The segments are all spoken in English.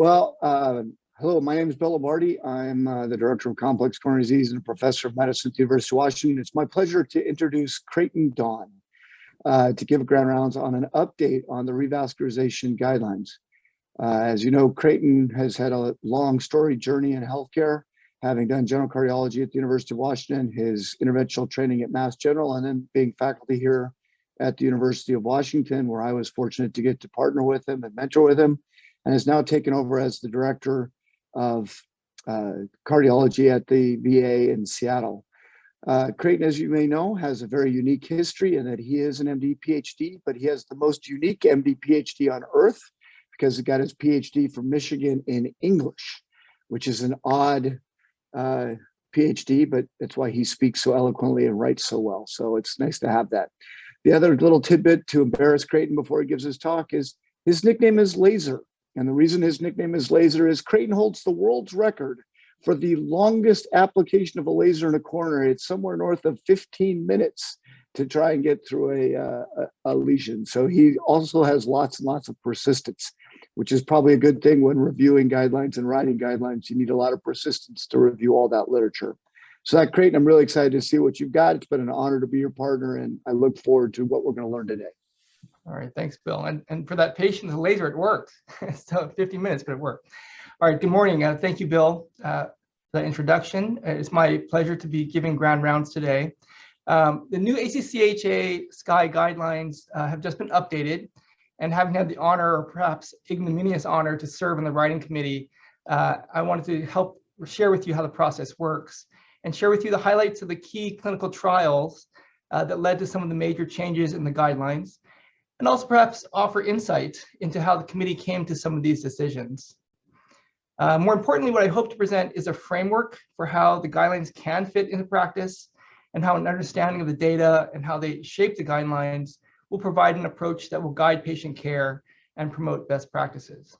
Well, hello, my name is Bill Lombardi. I'm the Director of Complex Coronary Disease and a Professor of Medicine at the University of Washington. It's my pleasure to introduce Creighton Don to give ground rounds on an update on the revascularization guidelines. As you know, Creighton has had a long storied journey in healthcare, having done general cardiology at the University of Washington, his interventional training at Mass General, and then being faculty here at the University of Washington, where I was fortunate to get to partner with him and mentor with him, and has now taken over as the director of cardiology at the VA in Seattle. Creighton, as you may know, has a very unique history in that he is an MD PhD, but he has the most unique MD PhD on earth because he got his PhD from Michigan in English, which is an odd PhD, but that's why he speaks so eloquently and writes so well. So it's nice to have that. The other little tidbit to embarrass Creighton before he gives his talk is his nickname is Laser. And the reason his nickname is Laser is Creighton holds the world's record for the longest application of a laser in a coronary. It's somewhere north of 15 minutes to try and get through a lesion. So he also has lots and lots of persistence, which is probably a good thing when reviewing guidelines and writing guidelines. You need a lot of persistence to review all that literature. So that Creighton, I'm really excited to see what you've got. It's been an honor to be your partner, and I look forward to what we're going to learn today. All right, thanks, Bill. And for that patient, the laser, it worked. So 50 minutes, but it worked. All right, good morning. Thank you, Bill, for the introduction. It's my pleasure to be giving ground rounds today. The new ACC SCAI guidelines have just been updated, and having had the honor, or perhaps ignominious honor, to serve on the writing committee, I wanted to help share with you how the process works and share with you the highlights of the key clinical trials that led to some of the major changes in the guidelines, and also perhaps offer insight into how the committee came to some of these decisions. More importantly, what I hope to present is a framework for how the guidelines can fit into practice, and how an understanding of the data and how they shape the guidelines will provide an approach that will guide patient care and promote best practices.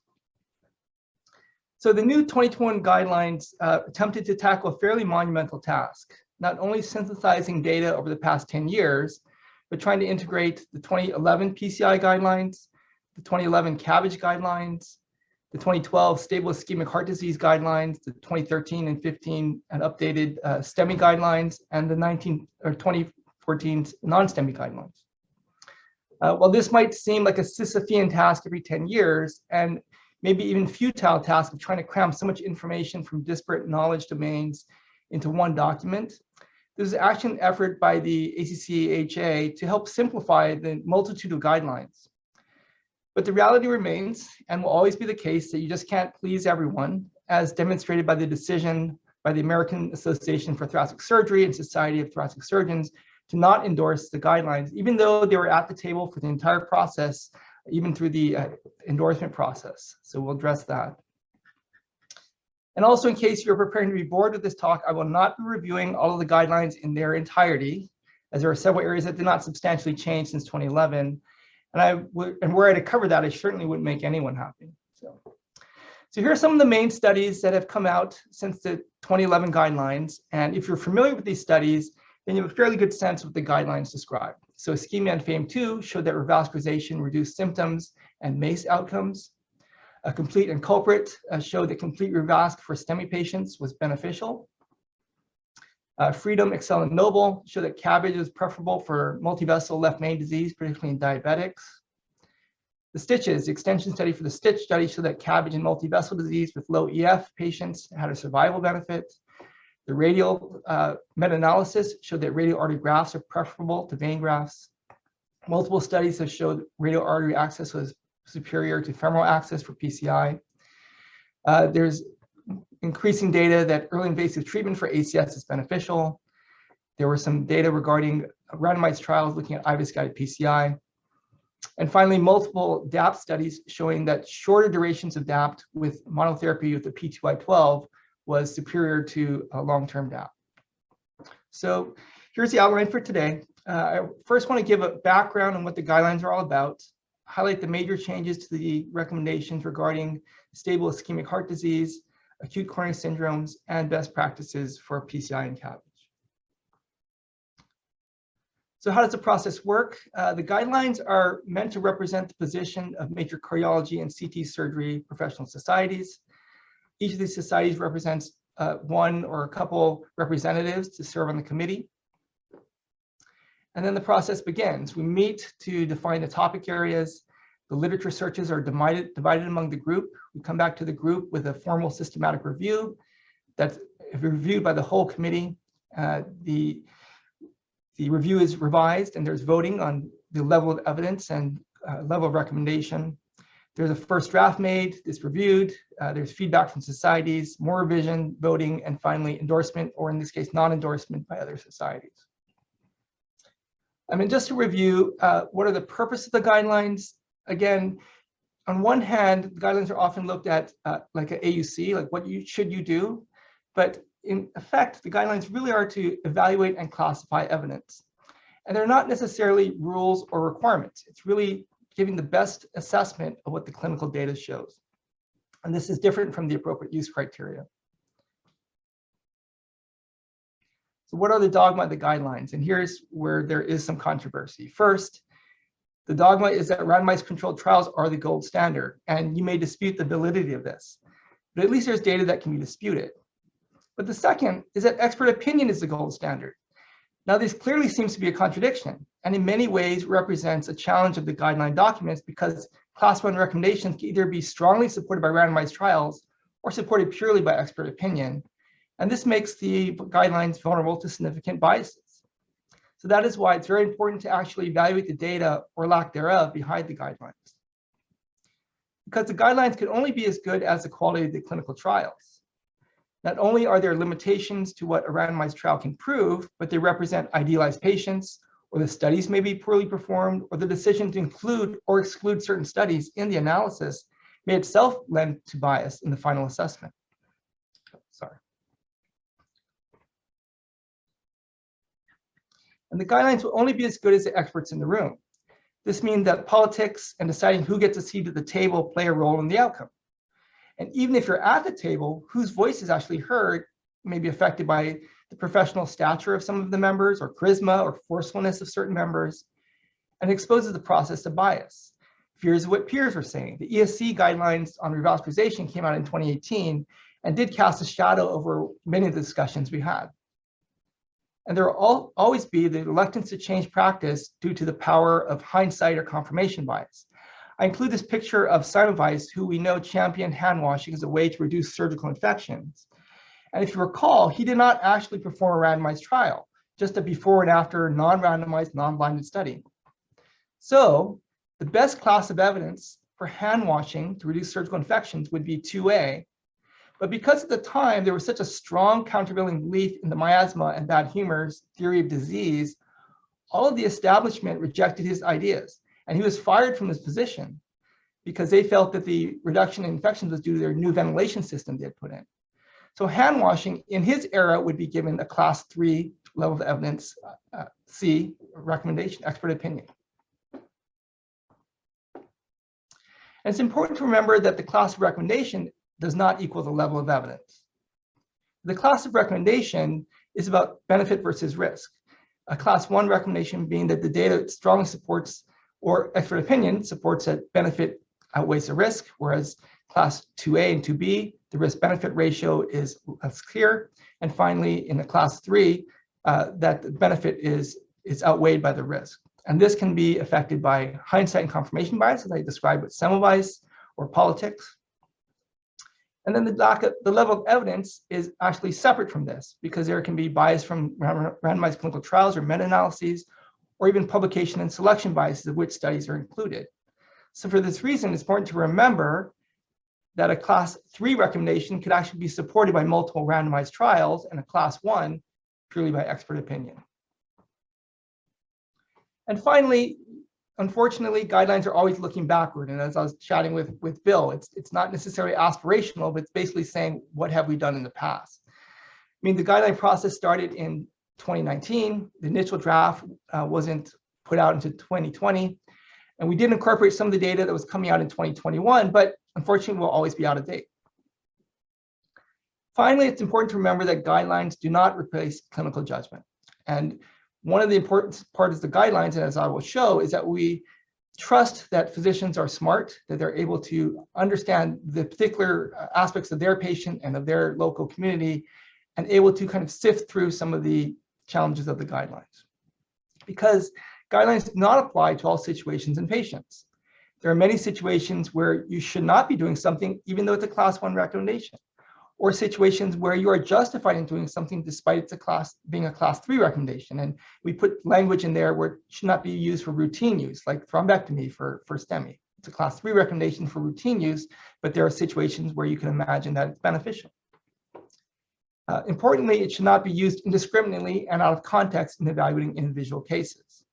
So the new 2021 guidelines attempted to tackle a fairly monumental task, not only synthesizing data over the past 10 years, but trying to integrate the 2011 PCI guidelines, the 2011 Cabbage guidelines, the 2012 stable ischemic heart disease guidelines, the 2013 and 15 and updated STEMI guidelines, and the 2014 non-STEMI guidelines. While this might seem like a Sisyphean task every 10 years, and maybe even futile task of trying to cram so much information from disparate knowledge domains into one document, this is actually an effort by the ACC to help simplify the multitude of guidelines. But the reality remains, and will always be the case, that you just can't please everyone, as demonstrated by the decision by the American Association for Thoracic Surgery and Society of Thoracic Surgeons to not endorse the guidelines, even though they were at the table for the entire process, even through the endorsement process. So we'll address that. And also, in case you're preparing to be bored with this talk, I will not be reviewing all of the guidelines in their entirety, as there are several areas that did not substantially change since 2011. And were I to cover that, I certainly wouldn't make anyone happy. So here are some of the main studies that have come out since the 2011 guidelines. And if you're familiar with these studies, then you have a fairly good sense of what the guidelines describe. So Ischemia and FAME2 showed that revascularization reduced symptoms and MACE outcomes. Complete and Culprit showed that complete revasc for STEMI patients was beneficial. Freedom, Excel, and Noble showed that Cabbage is preferable for multivessel left main disease, particularly in diabetics. The Stitches, the extension study for the Stitch study, showed that Cabbage in multivessel disease with low EF patients had a survival benefit. The Radial meta-analysis showed that radial artery grafts are preferable to vein grafts. Multiple studies have showed radial artery access was superior to femoral access for PCI. There's increasing data that early invasive treatment for ACS is beneficial. There were some data regarding randomized trials looking at IVUS-guided PCI. And finally, multiple DAPT studies showing that shorter durations of DAPT with monotherapy with the P2Y12 was superior to a long-term DAPT. So here's the outline for today. I first want to give a background on what the guidelines are all about, highlight the major changes to the recommendations regarding stable ischemic heart disease, acute coronary syndromes, and best practices for PCI and Cabbage. So how does the process work? The guidelines are meant to represent the position of major cardiology and CT surgery professional societies. Each of these societies represents one or a couple representatives to serve on the committee. And then the process begins. We meet to define the topic areas. The literature searches are divided among the group. We come back to the group with a formal systematic review that's reviewed by the whole committee. The review is revised and there's voting on the level of evidence and level of recommendation. There's a first draft made, it's reviewed, there's feedback from societies, more revision, voting, and finally endorsement, or in this case, non-endorsement by other societies. I mean, just to review, what are the purpose of the guidelines? Again, on one hand, the guidelines are often looked at like an AUC, like what should you do? But in effect, the guidelines really are to evaluate and classify evidence. And they're not necessarily rules or requirements. It's really giving the best assessment of what the clinical data shows. And this is different from the appropriate use criteria. So what are the dogma of the guidelines? And here's where there is some controversy. First, the dogma is that randomized controlled trials are the gold standard, and you may dispute the validity of this, but at least there's data that can be disputed. But the second is that expert opinion is the gold standard. Now, this clearly seems to be a contradiction, and in many ways represents a challenge of the guideline documents because class 1 recommendations can either be strongly supported by randomized trials or supported purely by expert opinion. And this makes the guidelines vulnerable to significant biases. So that is why it's very important to actually evaluate the data or lack thereof behind the guidelines. Because the guidelines can only be as good as the quality of the clinical trials. Not only are there limitations to what a randomized trial can prove, but they represent idealized patients, or the studies may be poorly performed, or the decision to include or exclude certain studies in the analysis may itself lend to bias in the final assessment. Sorry. And the guidelines will only be as good as the experts in the room. This means that politics and deciding who gets a seat at the table play a role in the outcome. And even if you're at the table, whose voice is actually heard may be affected by the professional stature of some of the members, or charisma or forcefulness of certain members, and exposes the process to bias. Fears of what peers were saying. The ESC guidelines on revascularization came out in 2018 and did cast a shadow over many of the discussions we had. And there will always be the reluctance to change practice due to the power of hindsight or confirmation bias. I include this picture of Semmelweis, who we know championed hand washing as a way to reduce surgical infections. And if you recall, he did not actually perform a randomized trial, just a before and after non-randomized, non-blinded study. So the best class of evidence for hand washing to reduce surgical infections would be 2A. But because at the time there was such a strong countervailing belief in the miasma and bad humors theory of disease, all of the establishment rejected his ideas. And he was fired from his position because they felt that the reduction in infections was due to their new ventilation system they had put in. So hand washing in his era would be given a class 3 level of evidence, C, recommendation, expert opinion. And it's important to remember that the class of recommendation does not equal the level of evidence. The class of recommendation is about benefit versus risk. A class 1 recommendation being that the data strongly supports, or expert opinion supports, that benefit outweighs the risk, whereas class 2A and 2B, the risk-benefit ratio is less clear. And finally, in the class 3, that the benefit is outweighed by the risk. And this can be affected by hindsight and confirmation bias, as I described with Semmelweis, or politics. And then the level of evidence is actually separate from this, because there can be bias from randomized clinical trials or meta-analyses, or even publication and selection biases of which studies are included. So for this reason, it's important to remember that a class 3 recommendation could actually be supported by multiple randomized trials, and a class 1 purely by expert opinion. And finally, unfortunately, guidelines are always looking backward. And as I was chatting with Bill, it's not necessarily aspirational, but it's basically saying, what have we done in the past? I mean, the guideline process started in 2019. The initial draft wasn't put out until 2020. And we did incorporate some of the data that was coming out in 2021, but unfortunately, will always be out of date. Finally, it's important to remember that guidelines do not replace clinical judgment. And One of the important parts of the guidelines, and as I will show, is that we trust that physicians are smart, that they're able to understand the particular aspects of their patient and of their local community, and able to kind of sift through some of the challenges of the guidelines. Because guidelines do not apply to all situations in patients. There are many situations where you should not be doing something, even though it's a class 1 recommendation, or situations where you are justified in doing something despite it's being a class 3 recommendation. And we put language in there where it should not be used for routine use, like thrombectomy for STEMI. It's a class 3 recommendation for routine use, but there are situations where you can imagine that it's beneficial. Importantly, it should not be used indiscriminately and out of context in evaluating individual cases.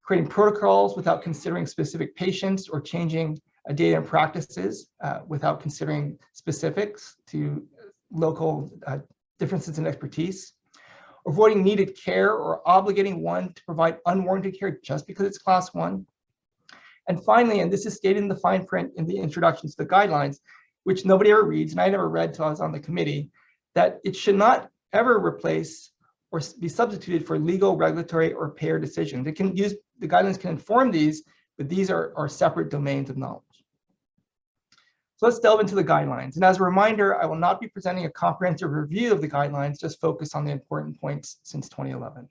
Creating protocols without considering specific patients or changing data and practices without considering specifics to local differences in expertise. Avoiding needed care or obligating one to provide unwarranted care just because it's class 1. And finally, and this is stated in the fine print in the introduction to the guidelines, which nobody ever reads, and I never read till I was on the committee, that it should not ever replace or be substituted for legal, regulatory, or payer decisions. It can use, the guidelines can inform these, but these are separate domains of knowledge. So let's delve into the guidelines. And as a reminder, I will not be presenting a comprehensive review of the guidelines, just focus on the important points since 2011.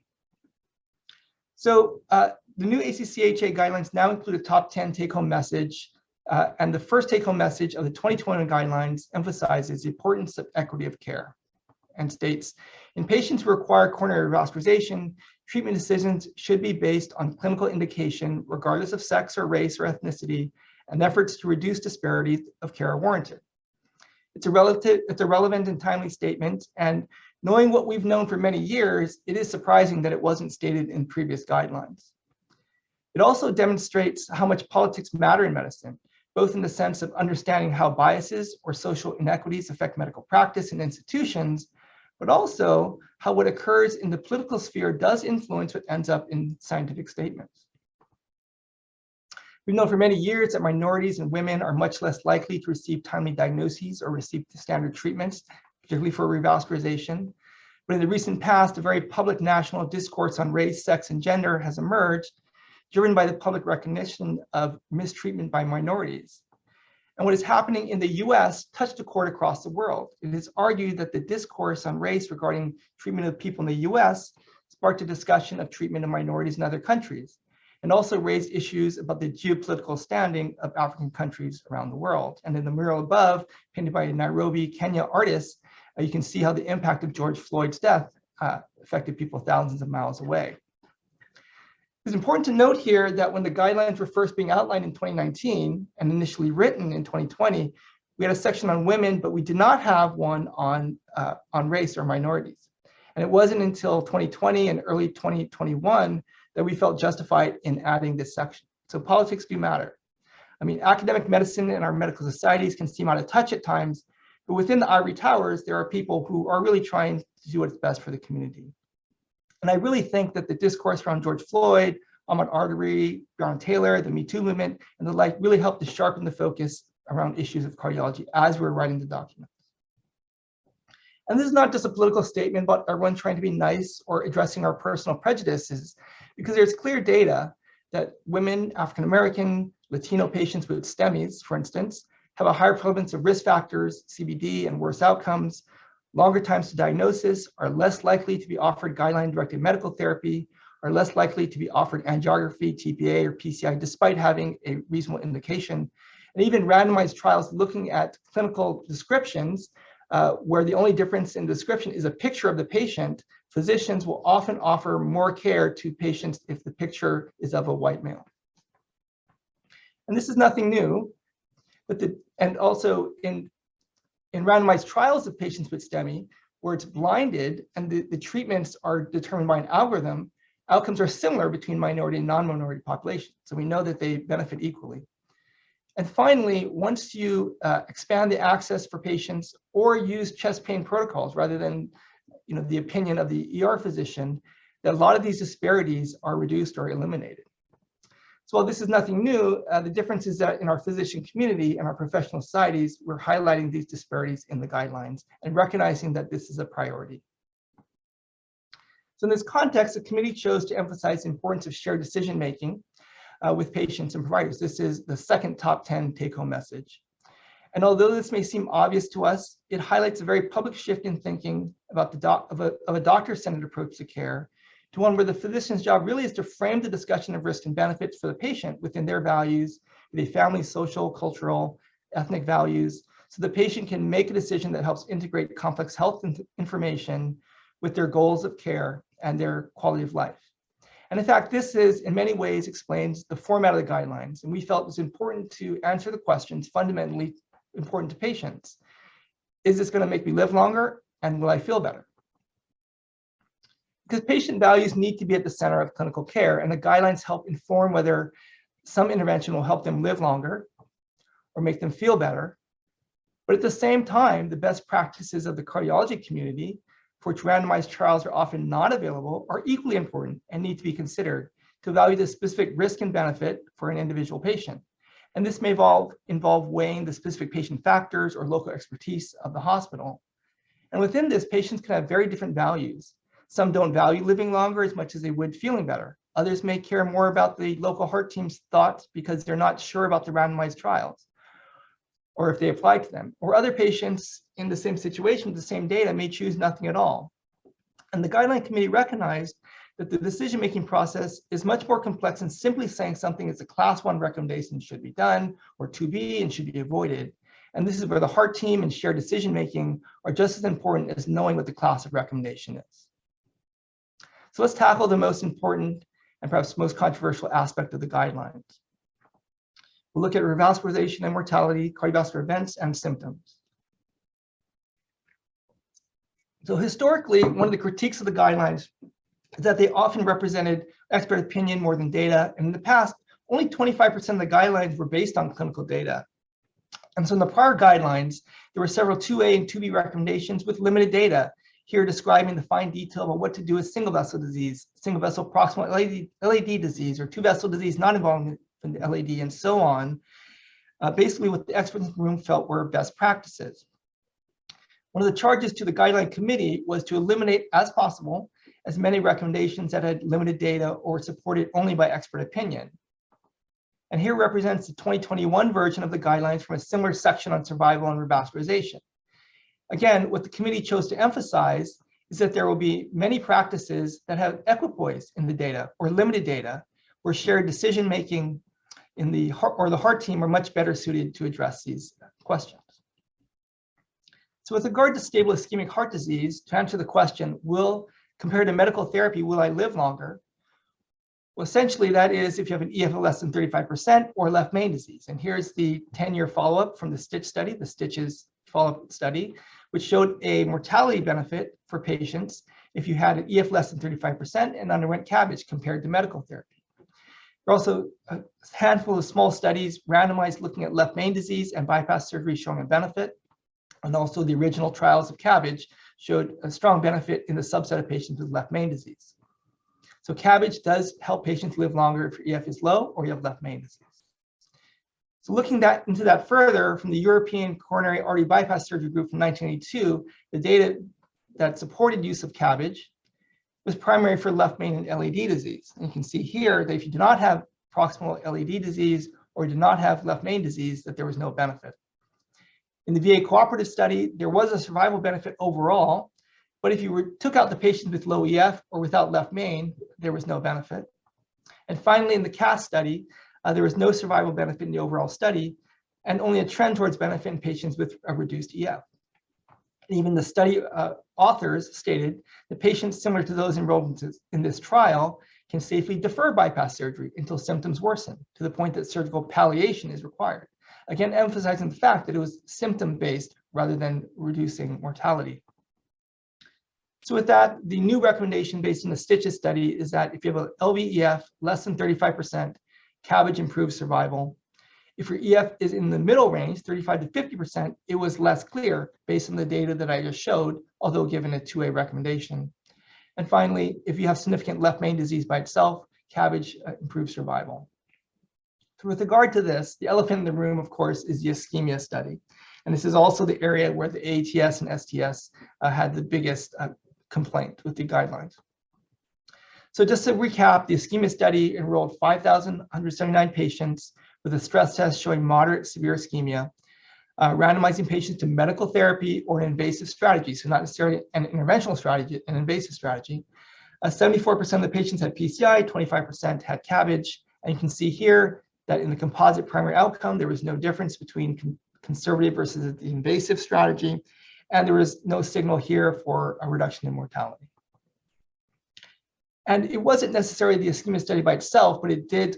So the new ACCHA guidelines now include a top 10 take-home message. And the first take-home message of the 2021 guidelines emphasizes the importance of equity of care and states, in patients who require coronary revascularization, treatment decisions should be based on clinical indication, regardless of sex or race or ethnicity, and efforts to reduce disparities of care are warranted. It's a relevant and timely statement, and knowing what we've known for many years, it is surprising that it wasn't stated in previous guidelines. It also demonstrates how much politics matter in medicine, both in the sense of understanding how biases or social inequities affect medical practice and institutions, but also how what occurs in the political sphere does influence what ends up in scientific statements. We've known for many years that minorities and women are much less likely to receive timely diagnoses or receive standard treatments, particularly for revascularization. But in the recent past, a very public national discourse on race, sex, and gender has emerged, driven by the public recognition of mistreatment by minorities. And what is happening in the US touched a chord across the world. It is argued that the discourse on race regarding treatment of people in the US sparked a discussion of treatment of minorities in other countries, and also raised issues about the geopolitical standing of African countries around the world. And in the mural above, painted by a Nairobi, Kenya artist, you can see how the impact of George Floyd's death affected people thousands of miles away. It's important to note here that when the guidelines were first being outlined in 2019 and initially written in 2020, we had a section on women, but we did not have one on race or minorities. And it wasn't until 2020 and early 2021 that we felt justified in adding this section. So politics do matter. I mean, academic medicine and our medical societies can seem out of touch at times, but within the ivory towers, there are people who are really trying to do what's best for the community. And I really think that the discourse around George Floyd, Ahmaud Arbery, Breonna Taylor, the Me Too movement, and the like really helped to sharpen the focus around issues of cardiology as we're writing the documents. And this is not just a political statement about everyone trying to be nice or addressing our personal prejudices, because there's clear data that women, African-American, Latino patients with STEMIs, for instance, have a higher prevalence of risk factors, CVD, and worse outcomes, longer times to diagnosis, are less likely to be offered guideline-directed medical therapy, are less likely to be offered angiography, TPA, or PCI, despite having a reasonable indication. And even randomized trials looking at clinical descriptions, where the only difference in description is a picture of the patient, physicians will often offer more care to patients if the picture is of a white male. And this is nothing new, but and also in randomized trials of patients with STEMI, where it's blinded and the treatments are determined by an algorithm, outcomes are similar between minority and non-minority populations. So we know that they benefit equally. And finally, once you expand the access for patients or use chest pain protocols rather than the opinion of the ER physician, that a lot of these disparities are reduced or eliminated. So while this is nothing new, the difference is that in our physician community and our professional societies, we're highlighting these disparities in the guidelines and recognizing that this is a priority. So in this context, the committee chose to emphasize the importance of shared decision-making with patients and providers. This is the second top 10 take-home message. And although this may seem obvious to us, it highlights a very public shift in thinking about a doctor-centered approach to care to one where the physician's job really is to frame the discussion of risk and benefits for the patient within their values, the family, social, cultural, ethnic values, so the patient can make a decision that helps integrate complex health information with their goals of care and their quality of life. And in fact, this is in many ways explains the format of the guidelines. And we felt it was important to answer the questions fundamentally important to patients. Is this going to make me live longer? And will I feel better? Because patient values need to be at the center of clinical care, and the guidelines help inform whether some intervention will help them live longer or make them feel better. But at the same time, the best practices of the cardiology community, for which randomized trials are often not available, are equally important and need to be considered to evaluate the specific risk and benefit for an individual patient. And this may involve weighing the specific patient factors or local expertise of the hospital. And within this, patients can have very different values. Some don't value living longer as much as they would feeling better. Others may care more about the local heart team's thoughts because they're not sure about the randomized trials, or if they apply to them. Or other patients in the same situation with the same data may choose nothing at all. And the guideline committee recognized that the decision-making process is much more complex than simply saying something is a class 1 recommendation should be done or 2B and should be avoided. And this is where the heart team and shared decision-making are just as important as knowing what the class of recommendation is. So let's tackle the most important and perhaps most controversial aspect of the guidelines. We'll look at revascularization and mortality, cardiovascular events, and symptoms. So historically, one of the critiques of the guidelines is that they often represented expert opinion more than data. And in the past, only 25% of the guidelines were based on clinical data. And so in the prior guidelines, there were several 2A and 2B recommendations with limited data, here describing the fine detail about what to do with single vessel disease, single vessel proximal LAD disease, or two vessel disease not involving the LAD, and so on. Basically what the experts in the room felt were best practices. One of the charges to the guideline committee was to eliminate as possible as many recommendations that had limited data or supported only by expert opinion. And here represents the 2021 version of the guidelines from a similar section on survival and revascularization. Again, what the committee chose to emphasize is that there will be many practices that have equipoise in the data or limited data, where shared decision-making in the heart team are much better suited to address these questions. So with regard to stable ischemic heart disease, to answer the question, compared to medical therapy, will I live longer? Well, essentially that is if you have an EF of less than 35% or left main disease. And here's the 10-year follow-up from the Stitch study, the Stitches follow-up study, which showed a mortality benefit for patients if you had an EF less than 35% and underwent Cabbage compared to medical therapy. There are also a handful of small studies randomized looking at left main disease and bypass surgery showing a benefit. And also the original trials of Cabbage showed a strong benefit in the subset of patients with left main disease. So Cabbage does help patients live longer if your EF is low or you have left main disease. So looking into that further, from the European Coronary Artery Bypass Surgery Group from 1982, the data that supported use of Cabbage was primarily for left main and LAD disease. And you can see here that if you do not have proximal LAD disease or do not have left main disease, that there was no benefit. In the VA cooperative study, there was a survival benefit overall, but if you took out the patients with low EF or without left main, there was no benefit. And finally, in the Cath study, there was no survival benefit in the overall study, and only a trend towards benefit in patients with a reduced EF. Even the study authors stated that patients similar to those enrolled in this trial can safely defer bypass surgery until symptoms worsen, to the point that surgical palliation is required. Again, emphasizing the fact that it was symptom-based rather than reducing mortality. So with that, the new recommendation based on the Stitches study is that if you have an LVEF less than 35%, Cabbage improves survival. If your EF is in the middle range, 35 to 50%, it was less clear based on the data that I just showed, although given a 2A recommendation. And finally, if you have significant left main disease by itself, Cabbage improves survival. So with regard to this, the elephant in the room, of course, is the Ischemia study. And this is also the area where the AATS and STS had the biggest complaint with the guidelines. So just to recap, the Ischemia study enrolled 5,179 patients with a stress test showing moderate severe ischemia, randomizing patients to medical therapy or an invasive strategy. So not necessarily an interventional strategy, an invasive strategy. 74% of the patients had PCI, 25% had Cabbage. And you can see here that in the composite primary outcome, there was no difference between conservative versus the invasive strategy. And there was no signal here for a reduction in mortality. And it wasn't necessarily the Ischemia study by itself, but it did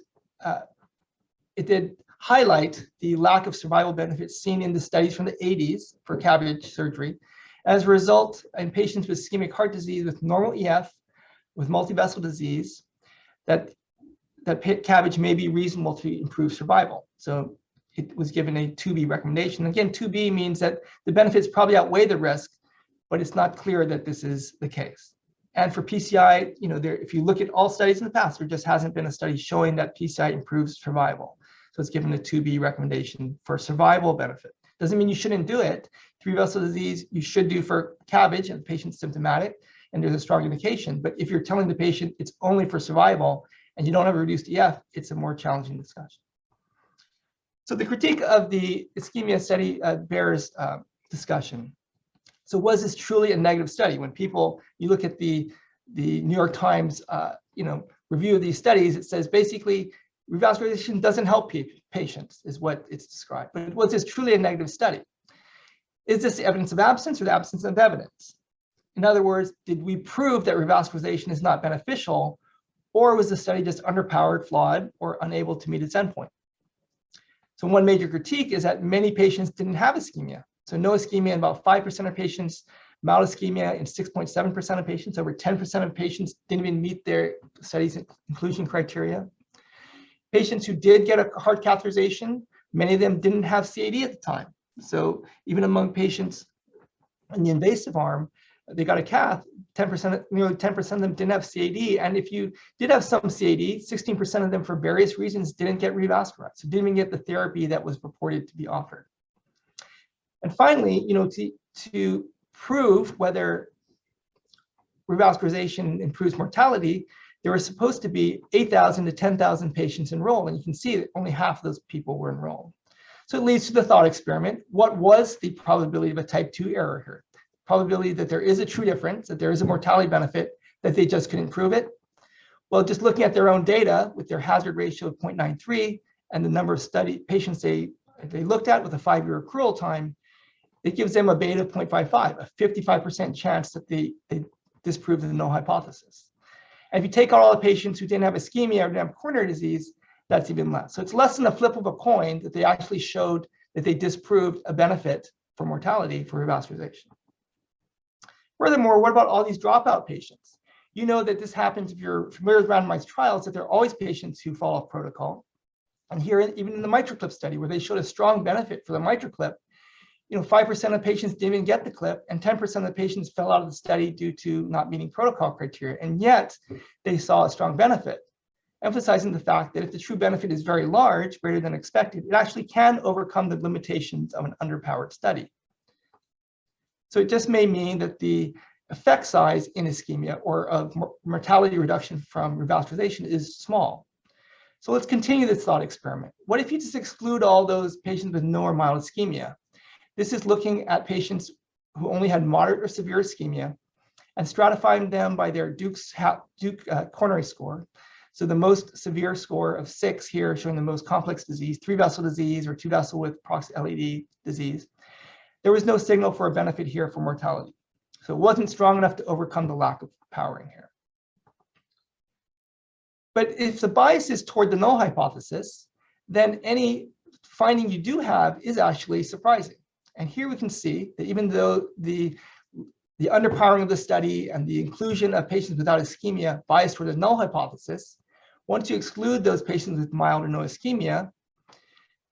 highlight the lack of survival benefits seen in the studies from the 80s for Cabbage surgery. As a result, in patients with ischemic heart disease with normal EF, with multivessel disease, that Cabbage may be reasonable to improve survival. So it was given a 2B recommendation. Again, 2B means that the benefits probably outweigh the risk, but it's not clear that this is the case. And for PCI, if you look at all studies in the past, there just hasn't been a study showing that PCI improves survival. So it's given a 2B recommendation for survival benefit. Doesn't mean you shouldn't do it. 3 vessel disease, you should do for Cabbage and the patient's symptomatic, and there's a strong indication. But if you're telling the patient it's only for survival and you don't have a reduced EF, it's a more challenging discussion. So the critique of the Ischemia study bears discussion. So was this truly a negative study? When you look at the New York Times, review of these studies, it says basically revascularization doesn't help patients, is what it's described. But was this truly a negative study? Is this the evidence of absence or the absence of evidence? In other words, did we prove that revascularization is not beneficial, or was the study just underpowered, flawed, or unable to meet its endpoint? So one major critique is that many patients didn't have ischemia. So no ischemia in about 5% of patients, mild ischemia in 6.7% of patients, over 10% of patients didn't even meet their study's inclusion criteria. Patients who did get a heart catheterization, many of them didn't have CAD at the time. So even among patients in the invasive arm, they got a cath, nearly 10% of them didn't have CAD. And if you did have some CAD, 16% of them for various reasons didn't get revascularized. So didn't even get the therapy that was purported to be offered. And finally, to prove whether revascularization improves mortality, there were supposed to be 8,000 to 10,000 patients enrolled, and you can see that only half of those people were enrolled. So it leads to the thought experiment. What was the probability of a type 2 error here? Probability that there is a true difference, that there is a mortality benefit, that they just couldn't prove it? Well, just looking at their own data with their hazard ratio of 0.93 and the number of patients they looked at with a 5-year accrual time, it gives them a beta of 0.55, a 55% chance that they disprove the null hypothesis. And if you take out all the patients who didn't have ischemia or didn't have coronary disease, that's even less. So it's less than a flip of a coin that they actually showed that they disproved a benefit for mortality for revascularization. Furthermore, what about all these dropout patients? You know that this happens if you're familiar with randomized trials, that there are always patients who fall off protocol. And here, even in the MitraClip study, where they showed a strong benefit for the MitraClip, 5% of patients didn't even get the clip, and 10% of the patients fell out of the study due to not meeting protocol criteria. And yet, they saw a strong benefit, emphasizing the fact that if the true benefit is very large, greater than expected, it actually can overcome the limitations of an underpowered study. So it just may mean that the effect size in ischemia or of mortality reduction from revascularization is small. So let's continue this thought experiment. What if you just exclude all those patients with no or mild ischemia? This is looking at patients who only had moderate or severe ischemia and stratifying them by their Duke coronary score. So the most severe score of 6 here, showing the most complex disease, 3 vessel disease or 2 vessel with proximal LAD disease. There was no signal for a benefit here for mortality. So it wasn't strong enough to overcome the lack of powering here. But if the bias is toward the null hypothesis, then any finding you do have is actually surprising. And here we can see that even though the underpowering of the study and the inclusion of patients without ischemia biased toward the null hypothesis, once you exclude those patients with mild or no ischemia,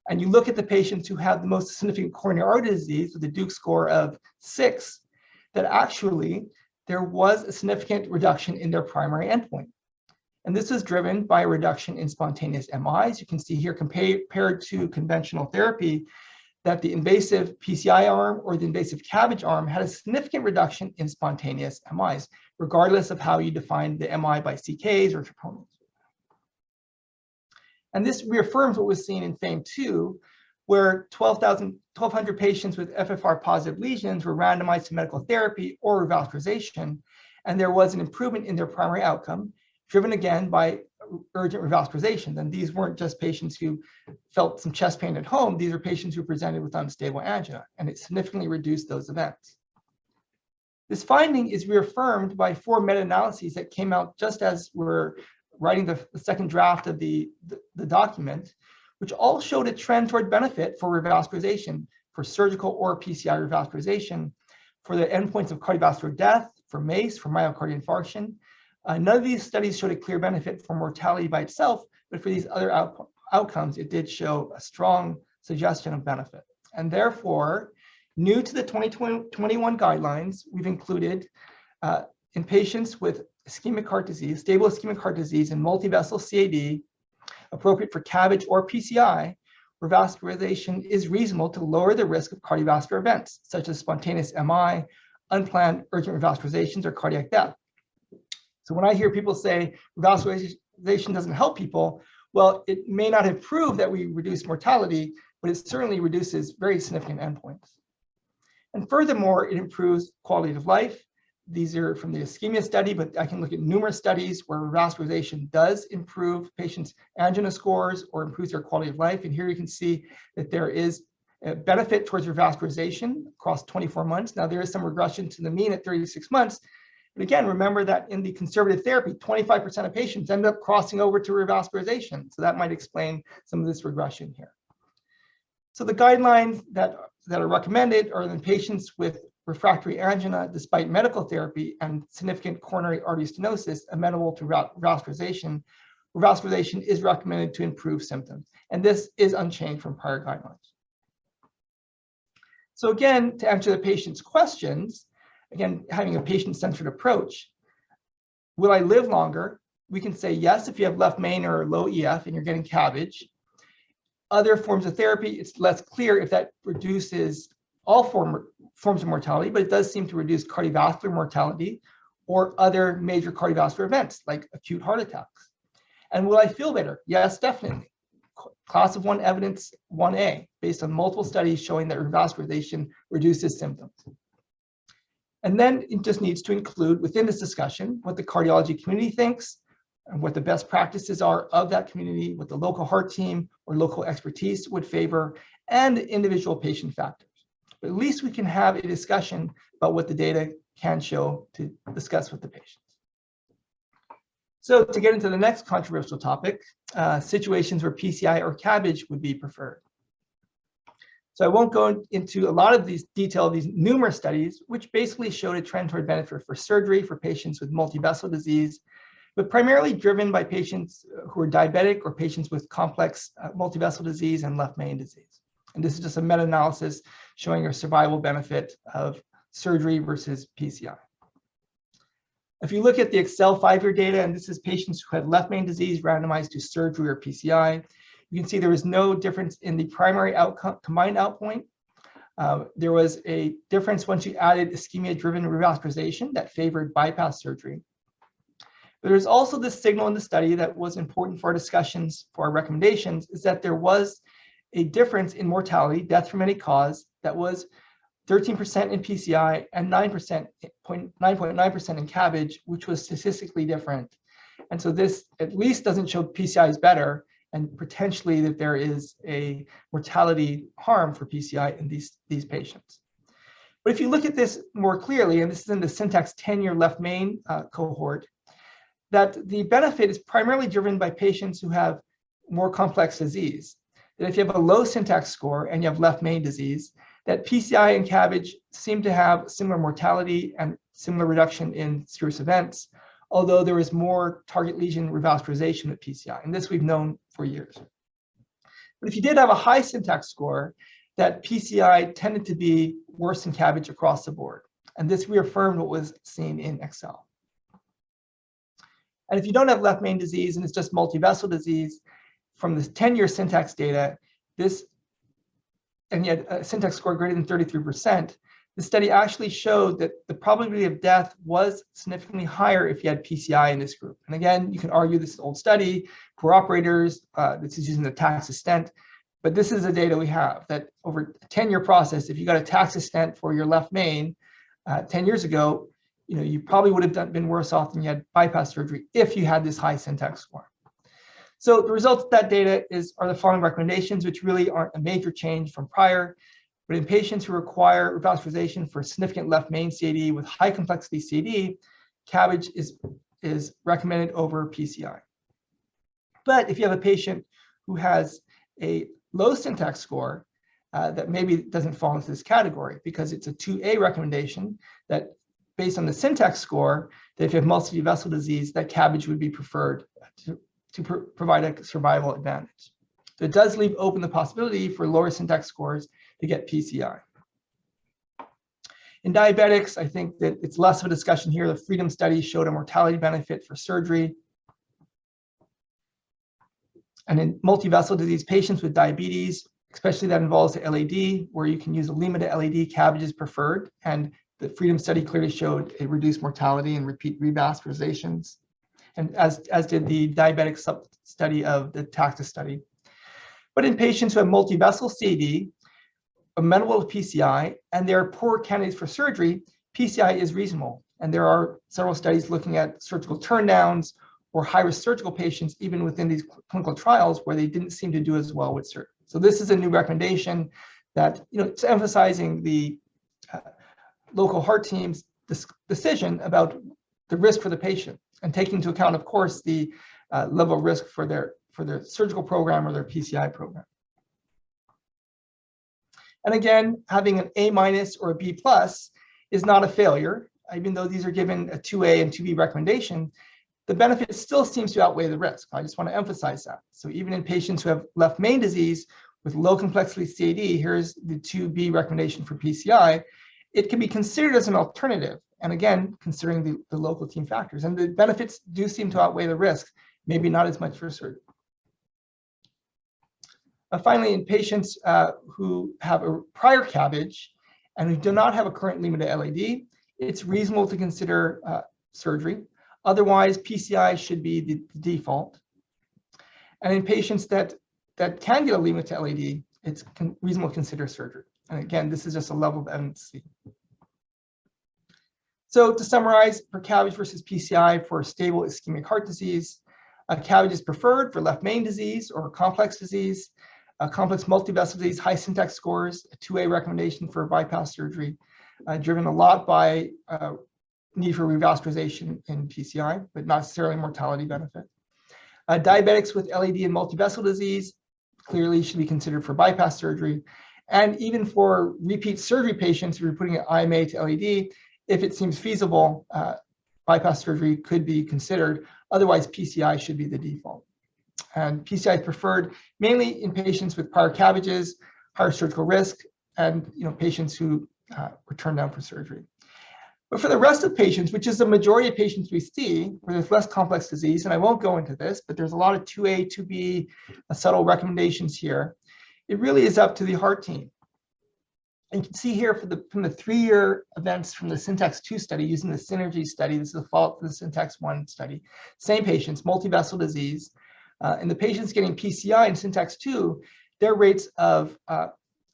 and you look at the patients who have the most significant coronary artery disease with a Duke score of 6, that actually there was a significant reduction in their primary endpoint. And this was driven by a reduction in spontaneous MIs. You can see here compared to conventional therapy, that the invasive PCI arm or the invasive Cabbage arm had a significant reduction in spontaneous MIs, regardless of how you define the MI by CKs or troponins. And this reaffirms what was seen in FAME2, where 1,200 patients with FFR positive lesions were randomized to medical therapy or revascularization, and there was an improvement in their primary outcome, driven again by urgent revascularization. And these weren't just patients who felt some chest pain at home, these are patients who presented with unstable angina, and it significantly reduced those events. This finding is reaffirmed by 4 meta-analyses that came out just as we're writing the second draft of the document, which all showed a trend toward benefit for revascularization, for surgical or PCI revascularization, for the endpoints of cardiovascular death, for MACE, for myocardial infarction. None of these studies showed a clear benefit for mortality by itself, but for these other outcomes, it did show a strong suggestion of benefit. And therefore, new to the 2021 guidelines, we've included in patients with ischemic heart disease, stable ischemic heart disease, and multivessel CAD, appropriate for Cabbage or PCI, revascularization is reasonable to lower the risk of cardiovascular events, such as spontaneous MI, unplanned urgent revascularizations, or cardiac death. So when I hear people say revascularization doesn't help people, well, it may not have proved that we reduce mortality, but it certainly reduces very significant endpoints. And furthermore, it improves quality of life. These are from the Ischemia Study, but I can look at numerous studies where revascularization does improve patients' angina scores or improves their quality of life. And here you can see that there is a benefit towards revascularization across 24 months. Now, there is some regression to the mean at 36 months. But again, remember that in the conservative therapy, 25% of patients end up crossing over to revascularization. So that might explain some of this regression here. So the guidelines that are recommended are in patients with refractory angina despite medical therapy and significant coronary artery stenosis amenable to revascularization. Revascularization is recommended to improve symptoms. And this is unchanged from prior guidelines. So again, to answer the patient's questions, again, having a patient-centered approach, will I live longer? We can say yes if you have left main or low EF and you're getting Cabbage. Other forms of therapy, it's less clear if that reduces all forms of mortality, but it does seem to reduce cardiovascular mortality or other major cardiovascular events like acute heart attacks. And will I feel better? Yes, definitely. Class of 1 evidence 1A, based on multiple studies showing that revascularization reduces symptoms. And then it just needs to include within this discussion what the cardiology community thinks and what the best practices are of that community, what the local heart team or local expertise would favor, and individual patient factors. But at least we can have a discussion about what the data can show to discuss with the patients. So to get into the next controversial topic, situations where PCI or Cabbage would be preferred. So I won't go into a lot of these detail of these numerous studies, which basically showed a trend toward benefit for surgery for patients with multivessel disease, but primarily driven by patients who are diabetic or patients with complex multivessel disease and left main disease. And this is just a meta-analysis showing a survival benefit of surgery versus PCI. If you look at the Excel 5-year data, and this is patients who had left main disease randomized to surgery or PCI, you can see there was no difference in the primary outcome, combined outpoint. There was a difference once you added ischemia-driven revascularization that favored bypass surgery. But there's also this signal in the study that was important for our discussions, for our recommendations, is that there was a difference in mortality, death from any cause, that was 13% in PCI and 9.9% in Cabbage, which was statistically different. And so this at least doesn't show PCI is better, and potentially that there is a mortality harm for PCI in these patients. But if you look at this more clearly, and this is in the Syntax 10-year left main cohort, that the benefit is primarily driven by patients who have more complex disease. That if you have a low Syntax score and you have left main disease, that PCI and Cabbage seem to have similar mortality and similar reduction in serious events, although there is more target lesion revascularization with PCI, and this we've known for years. But if you did have a high Syntax score, that PCI tended to be worse than Cabbage across the board, and this reaffirmed what was seen in Excel. And if you don't have left main disease and it's just multivessel disease, from the 10-year Syntax data, this and you had a syntax score greater than 33%, the study actually showed that the probability of death was significantly higher if you had PCI in this group. And again, you can argue this is an old study, poor operators, this is using the taxus stent, but this is the data we have, that over a 10-year process, if you got a taxus stent for your left main 10 years ago, you probably would have been worse off than you had bypass surgery if you had this high syntax score. So the results of that data are the following recommendations, which really aren't a major change from prior. But in patients who require revascularization for significant left main CAD with high complexity CAD, Cabbage is recommended over PCI. But if you have a patient who has a low syntax score, that maybe doesn't fall into this category because it's a 2A recommendation that based on the syntax score, that if you have multivessel disease, that Cabbage would be preferred to provide a survival advantage. So it does leave open the possibility for lower syntax scores to get PCI. In diabetics, I think that it's less of a discussion here. The Freedom study showed a mortality benefit for surgery. And in multivessel disease patients with diabetes, especially that involves the LAD, where you can use a limited LAD, Cabbage is preferred. And the Freedom study clearly showed a reduced mortality and repeat revascularizations, and as did the diabetic sub-study of the taxus study. But in patients who have multivessel CAD, amenable to PCI, and they're poor candidates for surgery, PCI is reasonable. And there are several studies looking at surgical turndowns or high-risk surgical patients, even within these clinical trials, where they didn't seem to do as well with surgery. So this is a new recommendation that, it's emphasizing the local heart team's decision about the risk for the patient and taking into account, of course, the level of risk for their surgical program or their PCI program. And again, having an A- or a B+ is not a failure, even though these are given a 2A and 2B recommendation. The benefit still seems to outweigh the risk. I just want to emphasize that. So even in patients who have left main disease with low complexity CAD, here's the 2B recommendation for PCI, it can be considered as an alternative. And again, considering the local team factors. And the benefits do seem to outweigh the risk, maybe not as much for surgery. Finally, in patients who have a prior Cabbage and who do not have a current limited LAD, it's reasonable to consider surgery. Otherwise, PCI should be the default. And in patients that can get a limited LAD, it's reasonable to consider surgery. And again, this is just a level of evidence to see. So to summarize, for Cabbage versus PCI for stable ischemic heart disease, Cabbage is preferred for left main disease or complex disease, complex multivessel disease, high syntax scores, a 2A recommendation for bypass surgery, driven a lot by need for revascularization in PCI, but not necessarily mortality benefit. Diabetics with LAD and multivessel disease clearly should be considered for bypass surgery. And even for repeat surgery patients who are putting an IMA to LAD, if it seems feasible, bypass surgery could be considered. Otherwise, PCI should be the default. And PCI is preferred mainly in patients with prior Cabbages, higher surgical risk, and patients who were turned down for surgery. But for the rest of patients, which is the majority of patients we see, where there's less complex disease, and I won't go into this, but there's a lot of 2A, 2B subtle recommendations here. It really is up to the heart team. And you can see here from the 3-year events from the Syntax 2 study using the Synergy study, this is the follow-up to the Syntax 1 study, same patients, multivessel disease, and the patients getting PCI in Syntax 2, their rates of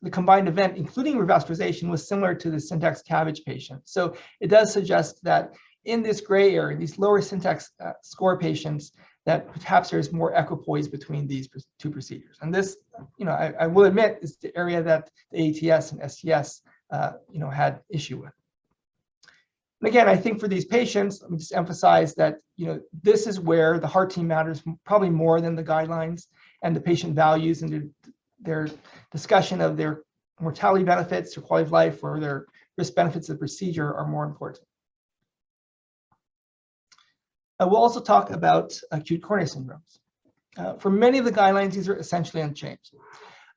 the combined event, including revascularization, was similar to the Syntax Cabbage patient. So it does suggest that in this gray area, these lower Syntax score patients, that perhaps there's more equipoise between these two procedures. And this, I will admit, is the area that the ATS and STS, had issue with. And again, I think for these patients, let me just emphasize that, this is where the heart team matters probably more than the guidelines and the patient values and their discussion of their mortality benefits, their quality of life, or their risk benefits of the procedure are more important. We'll also talk about acute coronary syndromes. For many of the guidelines, these are essentially unchanged.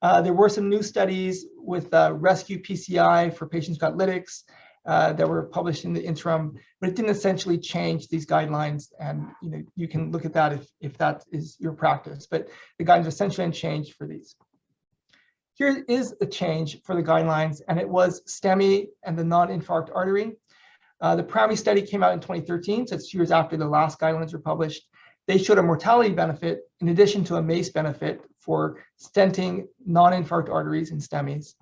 There were some new studies with rescue PCI for patients who got lytics that were published in the interim, but it didn't essentially change these guidelines. And you can look at that if that is your practice, but the guidelines are essentially unchanged for these. Here is a change for the guidelines, and it was STEMI and the non-infarct artery. The primary study came out in 2013, so it's 2 years after the last guidelines were published. They showed a mortality benefit in addition to a MACE benefit for stenting non-infarct arteries and STEMIs.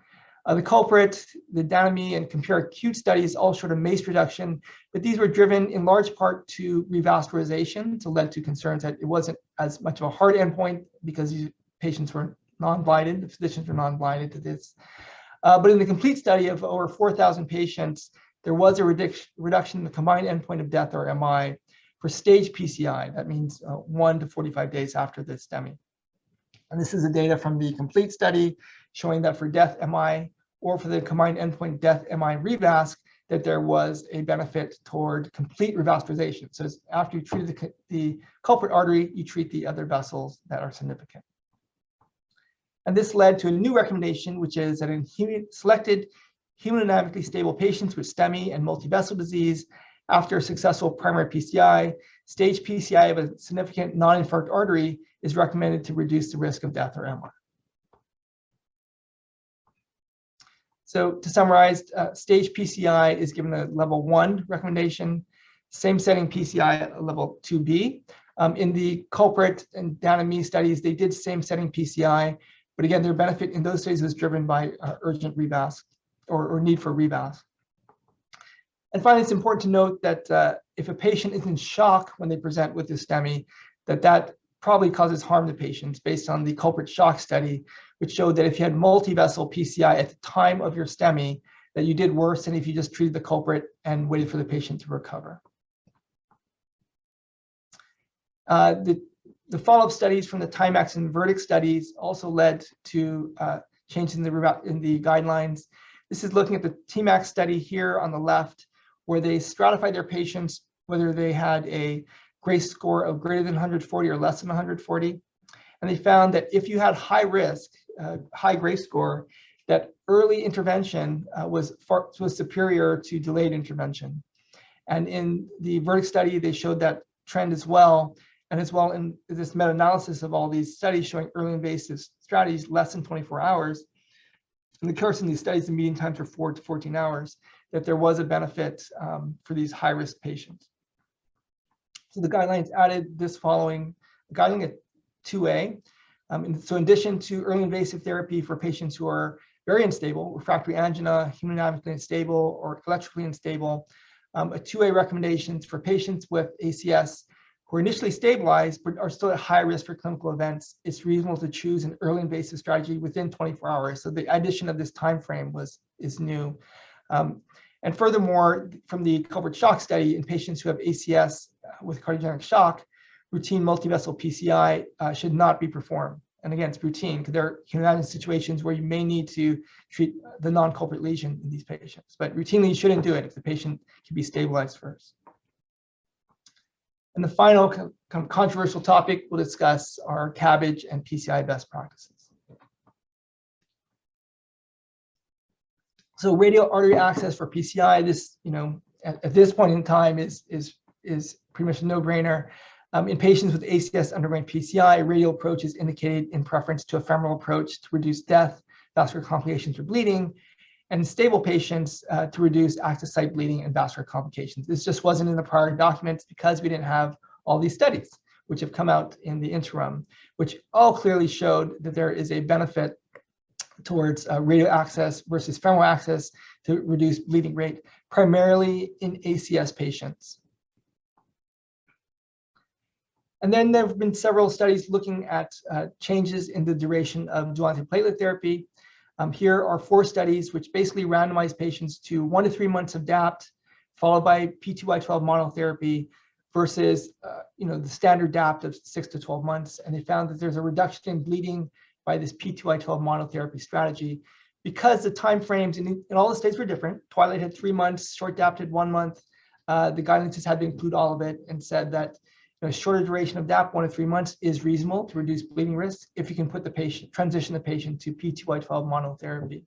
The culprit, the DANAME and Compare Acute studies all showed a MACE reduction, but these were driven in large part to revascularization, so led to concerns that it wasn't as much of a hard endpoint because these patients were non-blinded, the physicians were non-blinded to this. But in the complete study of over 4,000 patients, there was a reduction in the combined endpoint of death, or MI, for stage PCI. That means 1 to 45 days after the STEMI. And this is the data from the complete study showing that for death MI, or for the combined endpoint death MI revasc, that there was a benefit toward complete revascularization. So after you treat the culprit artery, you treat the other vessels that are significant. And this led to a new recommendation, which is that in selected hemodynamically stable patients with STEMI and multivessel disease, after a successful primary PCI, stage PCI of a significant non-infarct artery is recommended to reduce the risk of death or MI. So to summarize, stage PCI is given a level 1 recommendation, same setting PCI a level 2B. In the culprit and DANAME studies, they did same setting PCI, but again, their benefit in those studies was driven by urgent revasc or need for revasc. And finally, it's important to note that if a patient is in shock when they present with this STEMI, that probably causes harm to patients based on the culprit shock study, which showed that if you had multi-vessel PCI at the time of your STEMI, that you did worse than if you just treated the culprit and waited for the patient to recover. The follow-up studies from the Timex and Verdict studies also led to changes in the guidelines. This is looking at the TMAX study here on the left, where they stratified their patients, whether they had a GRACE score of greater than 140 or less than 140. And they found that if you had high risk, high GRACE score, that early intervention was superior to delayed intervention. And in the Verdict study, they showed that trend as well. And as well in this meta-analysis of all these studies showing early invasive strategies less than 24 hours, in the course of these studies, the median times were 4 to 14 hours, that there was a benefit for these high-risk patients. So the guidelines added this following guideline at 2A. So in addition to early invasive therapy for patients who are very unstable, refractory angina, hemodynamically unstable, or electrically unstable, a 2A recommendations for patients with ACS who are initially stabilized but are still at high risk for clinical events, it's reasonable to choose an early invasive strategy within 24 hours. So the addition of this time frame is new. And furthermore, from the culprit shock study in patients who have ACS with cardiogenic shock, routine multivessel PCI should not be performed. And again, it's routine because there are hemodynamic situations where you may need to treat the non-culprit lesion in these patients, but routinely you shouldn't do it if the patient can be stabilized first. And the final kind of controversial topic we'll discuss are Cabbage and PCI best practices. So radial artery access for PCI, this, at this point in time is pretty much a no-brainer. In patients with ACS undergoing PCI, radial approach is indicated in preference to a femoral approach to reduce death, vascular complications, or bleeding, and in stable patients to reduce active site bleeding and vascular complications. This just wasn't in the prior documents because we didn't have all these studies, which have come out in the interim, which all clearly showed that there is a benefit towards radial access versus femoral access to reduce bleeding rate, primarily in ACS patients. And then there have been several studies looking at changes in the duration of dual antiplatelet therapy. Here are 4 studies which basically randomized patients to 1 to 3 months of DAPT, followed by P2Y12 monotherapy versus the standard DAPT of 6 to 12 months. And they found that there's a reduction in bleeding by this P2Y12 monotherapy strategy because the timeframes in all the states were different. Twilight had 3 months, short DAPT had 1 month. The guidelines just had to include all of it and said that shorter duration of DAPT, 1 to 3 months, is reasonable to reduce bleeding risk if you can put transition the patient to P2Y12 monotherapy.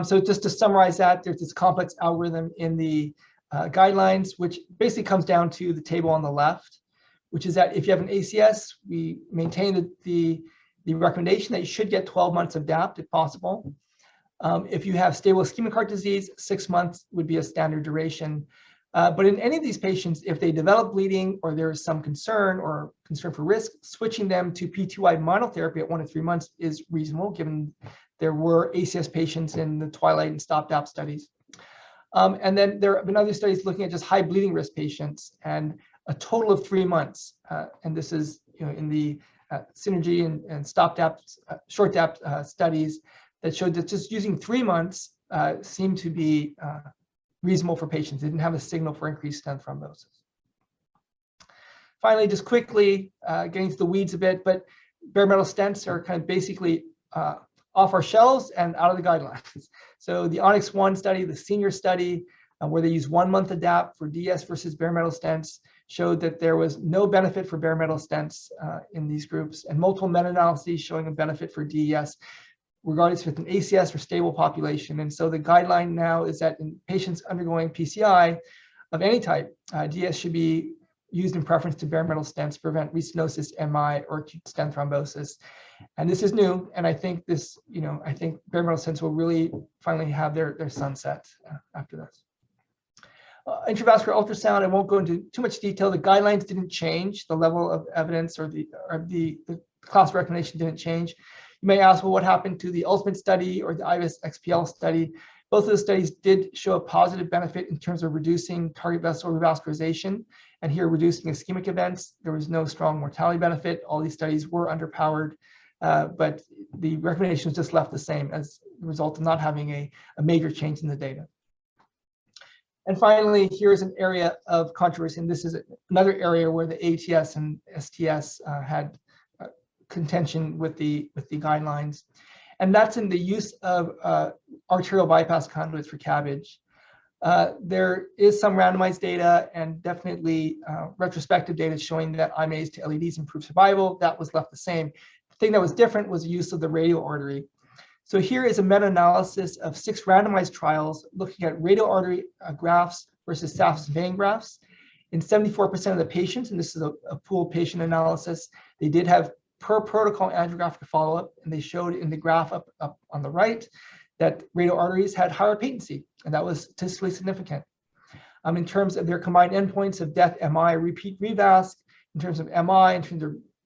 So just to summarize that, there's this complex algorithm in the guidelines, which basically comes down to the table on the left, which is that if you have an ACS, we maintain the the recommendation that you should get 12 months of DAPT if possible. If you have stable ischemic heart disease, 6 months would be a standard duration. But in any of these patients, if they develop bleeding or there is some concern or concern for risk, switching them to PTY monotherapy at 1 to 3 months is reasonable, given there were ACS patients in the Twilight and STOP-DAPT studies. And then there have been other studies looking at just high bleeding risk patients and a total of 3 months. And this is in the Synergy and STOP-DAPT, short-DAPT studies that showed that just using 3 months seemed to be reasonable for patients. They didn't have a signal for increased stent thrombosis. Finally, just quickly, getting into the weeds a bit, but bare metal stents are kind of basically off our shelves and out of the guidelines. So the Onyx 1 study, the senior study, where they use 1 month of DAPT for DS versus bare metal stents, showed that there was no benefit for bare metal stents in these groups, and multiple meta-analyses showing a benefit for DES, regardless if it's an ACS or stable population. And so the guideline now is that in patients undergoing PCI of any type, DS should be used in preference to bare metal stents to prevent restenosis, MI, or acute stent thrombosis. And this is new, and I think this, I think bare metal stents will really finally have their sunset after this. Intravascular ultrasound, I won't go into too much detail. The guidelines didn't change. The level of evidence or the class recommendation didn't change. You may ask, well, what happened to the ULTIMATE study or the IVAS XPL study? Both of the studies did show a positive benefit in terms of reducing target vessel revascularization, and here reducing ischemic events. There was no strong mortality benefit. All these studies were underpowered, but the recommendation was just left the same as a result of not having a major change in the data. And finally, here's an area of controversy, and this is another area where the ATS and STS had contention with the guidelines, and that's in the use of arterial bypass conduits for Cabbage. There is some randomized data and definitely retrospective data showing that IMAs to LEDs improve survival. That was left the same. The thing that was different was the use of the radial artery. So here is a meta-analysis of 6 randomized trials looking at radial artery grafts versus saphenous vein grafts. In 74% of the patients, and this is a pooled patient analysis, they did have per protocol angiographic follow-up, and they showed in the graph up on the right that radial arteries had higher patency, and that was statistically significant. In terms of their combined endpoints of death, MI, repeat revasc, in terms of MI,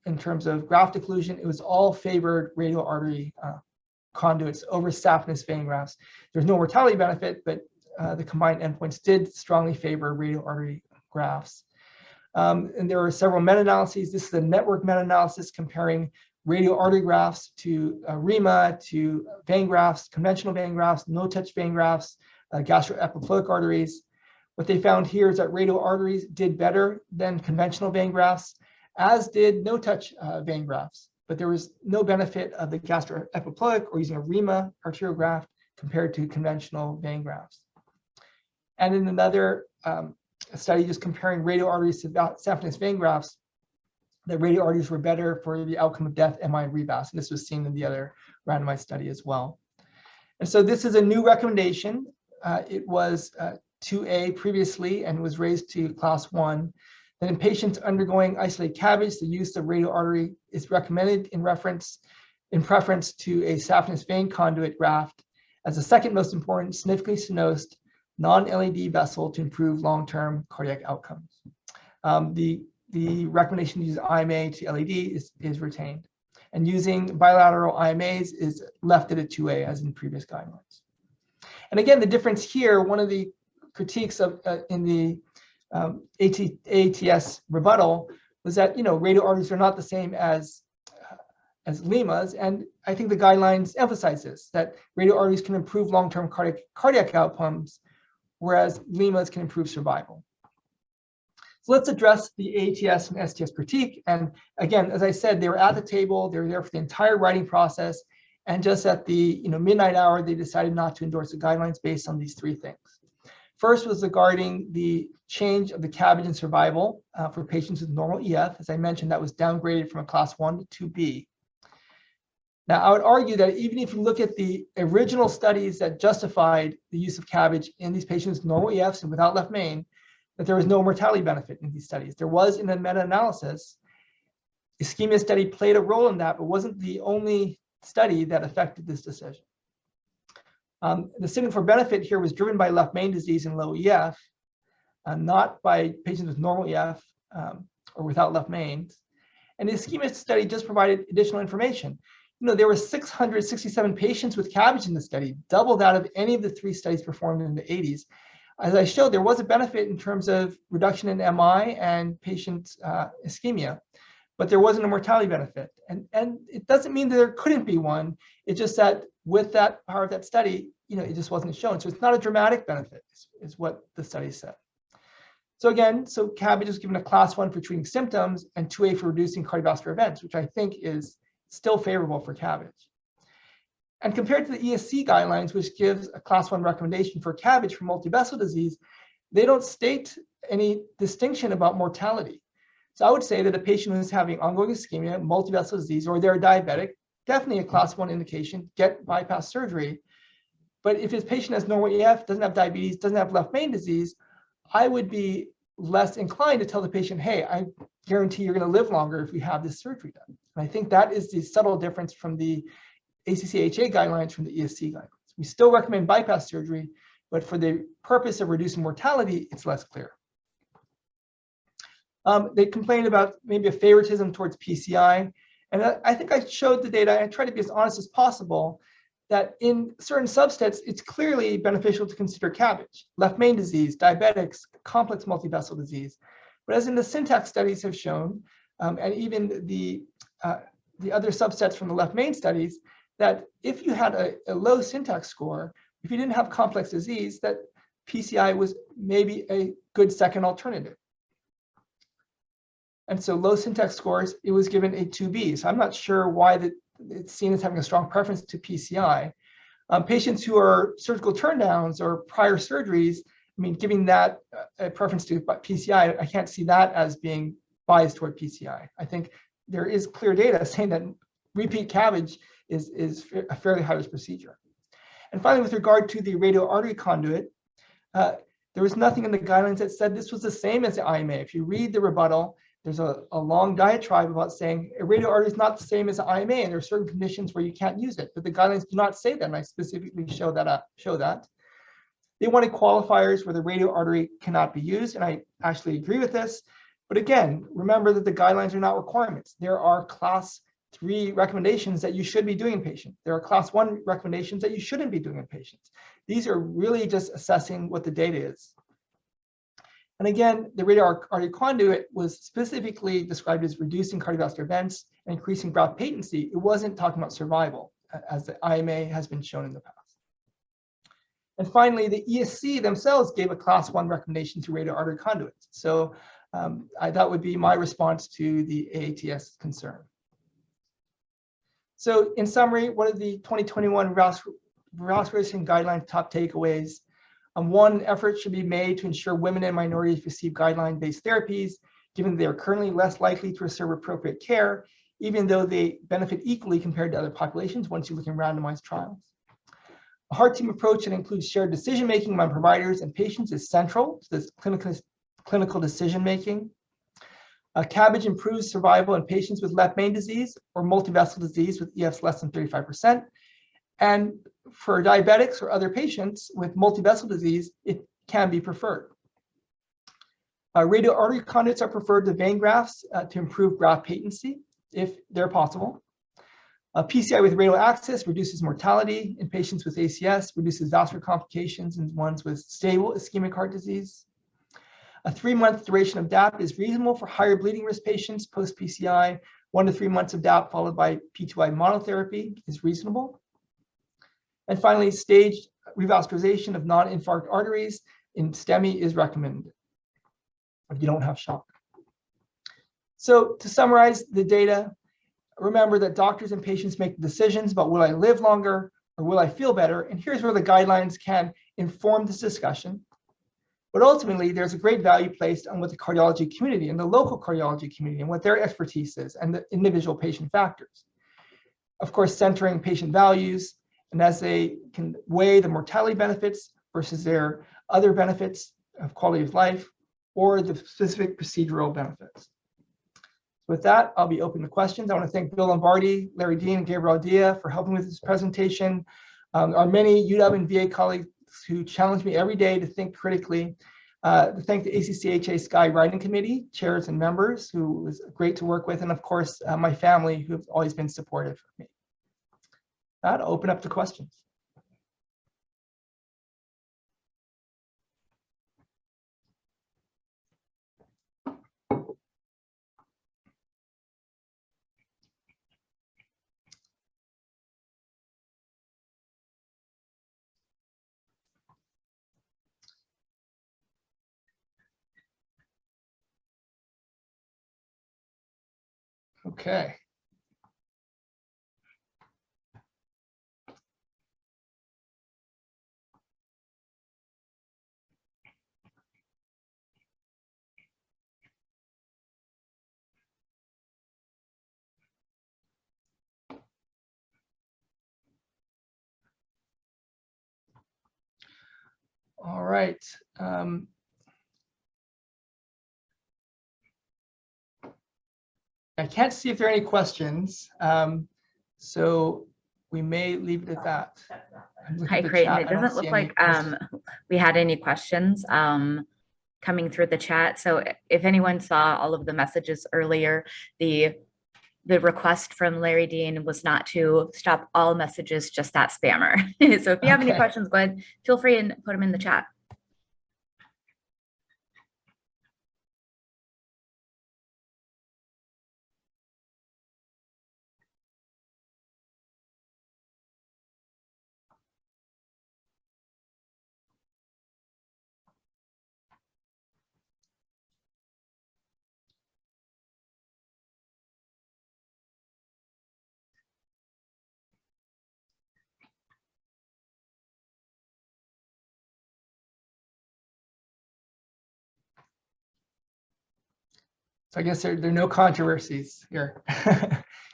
in terms of graft occlusion, it was all favored radial artery conduits over saphenous vein grafts. There's no mortality benefit, but the combined endpoints did strongly favor radial artery grafts. And there are several meta-analyses. This is a network meta-analysis comparing radial artery grafts to REMA, to vein grafts, conventional vein grafts, no-touch vein grafts, gastroepiploic arteries. What they found here is that radial arteries did better than conventional vein grafts, as did no-touch vein grafts. But there was no benefit of the gastroepiploic or using a REMA arterial graft compared to conventional vein grafts. And in another study just comparing radial arteries to saphenous vein grafts, the radial arteries were better for the outcome of death, MI, and revasc. And this was seen in the other randomized study as well. And so this is a new recommendation. It was 2A previously and was raised to class 1. That in patients undergoing isolated Cabbage, the use of radial artery is recommended in preference to a saphenous vein conduit graft as the second most important significantly stenosed non-LED vessel to improve long-term cardiac outcomes. The recommendation to use IMA to LED is retained, and using bilateral IMAs is left at a 2A as in previous guidelines. And again, the difference here, one of the critiques of in the ATS rebuttal was that radial arteries are not the same as LEMAs, and I think the guidelines emphasize this, that radial arteries can improve long-term cardiac outcomes, whereas LEMAs can improve survival. So let's address the ATS and STS critique. And again, as I said, they were at the table, they were there for the entire writing process, and just at the midnight hour, they decided not to endorse the guidelines based on these 3 things. First was regarding the change of the Cabbage in survival for patients with normal EF. As I mentioned, that was downgraded from a class 1 to 2B. Now, I would argue that even if you look at the original studies that justified the use of Cabbage in these patients with normal EFs and without left main, that there was no mortality benefit in these studies. There was in a meta-analysis, Ischemia Study played a role in that, but wasn't the only study that affected this decision. The signal for benefit here was driven by left main disease and low EF, not by patients with normal EF or without left mains. And the Ischemia Study just provided additional information. There were 667 patients with Cabbage in the study, double that of any of the 3 studies performed in the 80s. As I showed, there was a benefit in terms of reduction in MI and patient ischemia, but there wasn't a mortality benefit. And it doesn't mean that there couldn't be one. It's just that with that power of that study, it just wasn't shown. So it's not a dramatic benefit, is what the study said. So again, Cabbage was given a class 1 for treating symptoms and 2A for reducing cardiovascular events, which I think is still favorable for Cabbage. And compared to the ESC guidelines, which gives a class 1 recommendation for Cabbage for multivessel disease, they don't state any distinction about mortality. So I would say that a patient who's having ongoing ischemia, multivessel disease, or they're diabetic, definitely a class 1 indication, get bypass surgery. But if his patient has normal EF, doesn't have diabetes, doesn't have left main disease, I would be less inclined to tell the patient, hey, I guarantee you're going to live longer if we have this surgery done. And I think that is the subtle difference from the ACC/HA guidelines from the ESC guidelines. We still recommend bypass surgery, but for the purpose of reducing mortality, it's less clear. They complained about maybe a favoritism towards PCI. And I think I showed the data. I tried to be as honest as possible that in certain subsets, it's clearly beneficial to consider Cabbage, left main disease, diabetics, complex multivessel disease. But as in the syntax studies have shown, and even the other subsets from the left main studies, that if you had a low syntax score, if you didn't have complex disease, that PCI was maybe a good second alternative. And so low syntax scores, it was given a 2B. So I'm not sure why it's seen as having a strong preference to PCI. Patients who are surgical turndowns or prior surgeries, giving that a preference to PCI, I can't see that as being biased toward PCI. I think there is clear data saying that repeat Cabbage is a fairly high-risk procedure. And finally, with regard to the radial artery conduit, there was nothing in the guidelines that said this was the same as the IMA. If you read the rebuttal, there's a long diatribe about saying a radial artery is not the same as an IMA, and there are certain conditions where you can't use it. But the guidelines do not say that, and I specifically show that. They wanted qualifiers where the radial artery cannot be used, and I actually agree with this. But again, remember that the guidelines are not requirements. There are class 3 recommendations that you should be doing in patients. There are class 1 recommendations that you shouldn't be doing in patients. These are really just assessing what the data is. And again, the radial artery conduit was specifically described as reducing cardiovascular events and increasing graft patency. It wasn't talking about survival, as the IMA has been shown in the past. And finally, the ESC themselves gave a class 1 recommendation to radial artery conduits. So that would be my response to the AATS concern. So in summary, what are the 2021 Revascularization guidelines top takeaways? One, effort should be made to ensure women and minorities receive guideline-based therapies, given they are currently less likely to receive appropriate care, even though they benefit equally compared to other populations once you look in randomized trials. A heart team approach that includes shared decision-making among providers and patients is central to this clinical decision-making. Cabbage improves survival in patients with left main disease or multivessel disease with EFs less than 35%. And for diabetics or other patients with multivessel disease, it can be preferred. Radial artery conduits are preferred to vein grafts to improve graft patency, if they're possible. PCI with radial access reduces mortality in patients with ACS, reduces vascular complications in ones with stable ischemic heart disease. A 3-month duration of DAP is reasonable for higher bleeding risk patients post-PCI. 1 to 3 months of DAP followed by P2I monotherapy is reasonable. And finally, staged revascularization of non-infarct arteries in STEMI is recommended if you don't have shock. So to summarize the data, remember that doctors and patients make decisions about will I live longer or will I feel better? And here's where the guidelines can inform this discussion. But ultimately, there's a great value placed on what the cardiology community and the local cardiology community and what their expertise is and the individual patient factors. Of course, centering patient values, and as they can weigh the mortality benefits versus their other benefits of quality of life or the specific procedural benefits. With that, I'll be open to questions. I want to thank Bill Lombardi, Larry Dean, and Gabriel Dia for helping with this presentation. Our many UW and VA colleagues who challenge me every day to think critically. To thank the ACCHA SCAI Writing Committee, chairs and members, who was great to work with, and of course, my family, who have always been supportive of me. I'll open up to questions. Okay. All right. I can't see if there are any questions, so we may leave it at that. Hi, Creighton. It doesn't look like we had any questions coming through the chat. So if anyone saw all of the messages earlier, the request from Larry Dean was not to stop all messages, just that spammer. So if you have any questions, go ahead, feel free and put them in the chat. So I guess there are no controversies here.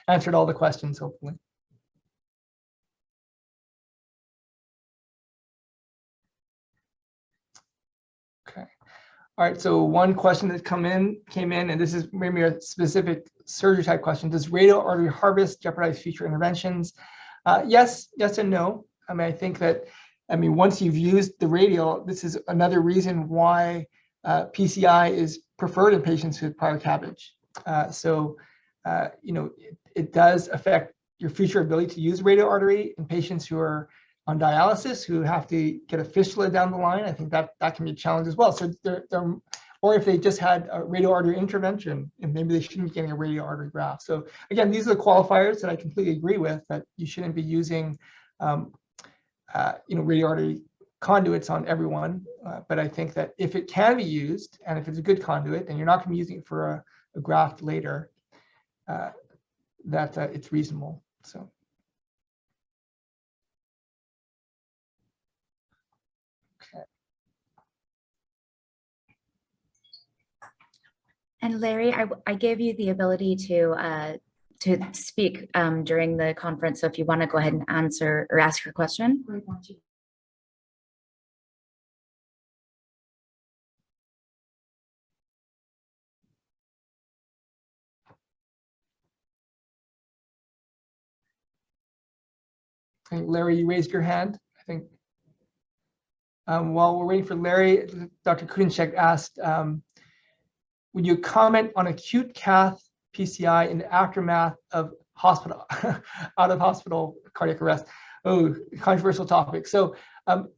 Answered all the questions, hopefully. Okay. All right, so one question that came in, and this is maybe a specific surgery type question. Does radial artery harvest jeopardize future interventions? Yes and no. I mean, I think that, once you've used the radial, this is another reason why PCI is preferred in patients with prior Cabbage. It does affect your future ability to use radial artery in patients who are on dialysis, who have to get a fistula down the line. I think that can be a challenge as well. So or if they just had a radial artery intervention, and maybe they shouldn't be getting a radial artery graft. So again, these are the qualifiers that I completely agree with, that you shouldn't be using radial artery conduits on everyone. But I think that if it can be used, and if it's a good conduit, and you're not going to be using it for a graft later, that it's reasonable. So. And Larry, I gave you the ability to speak during the conference. So if you want to go ahead and answer or ask your question. I think, Larry, you raised your hand, I think. While we're waiting for Larry, Dr. Kudenchek asked, would you comment on acute Cath PCI in the aftermath of hospital, out of hospital cardiac arrest? Oh, controversial topic. So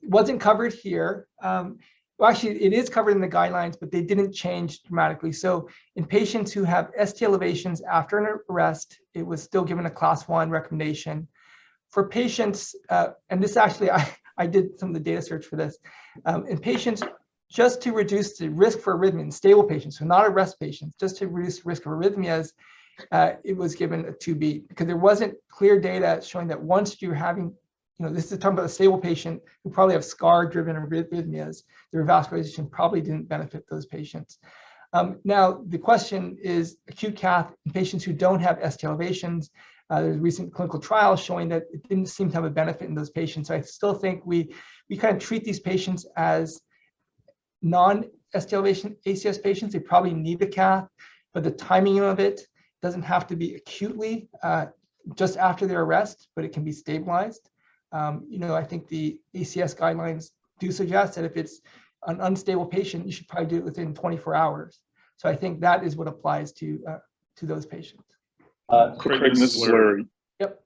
wasn't covered here. Well, actually, it is covered in the guidelines, but they didn't change dramatically. So in patients who have ST elevations after an arrest, it was still given a class 1 recommendation. For patients, and this actually, I did some of the data search for this, in patients just to reduce the risk for arrhythmia in stable patients, so not arrest patients, just to reduce the risk of arrhythmias, it was given a 2B, because there wasn't clear data showing that once you're having, this is talking about a stable patient who probably have scar-driven arrhythmias, the revascularization probably didn't benefit those patients. Now, the question is acute Cath in patients who don't have ST elevations. There's recent clinical trials showing that it didn't seem to have a benefit in those patients. So I still think we kind of treat these patients as non-ST elevation ACS patients. They probably need the Cath, but the timing of it doesn't have to be acutely just after their arrest, but it can be stabilized. I think the ACS guidelines do suggest that if it's an unstable patient, you should probably do it within 24 hours. So I think that is what applies to those patients. Creighton, this is Larry. Yep.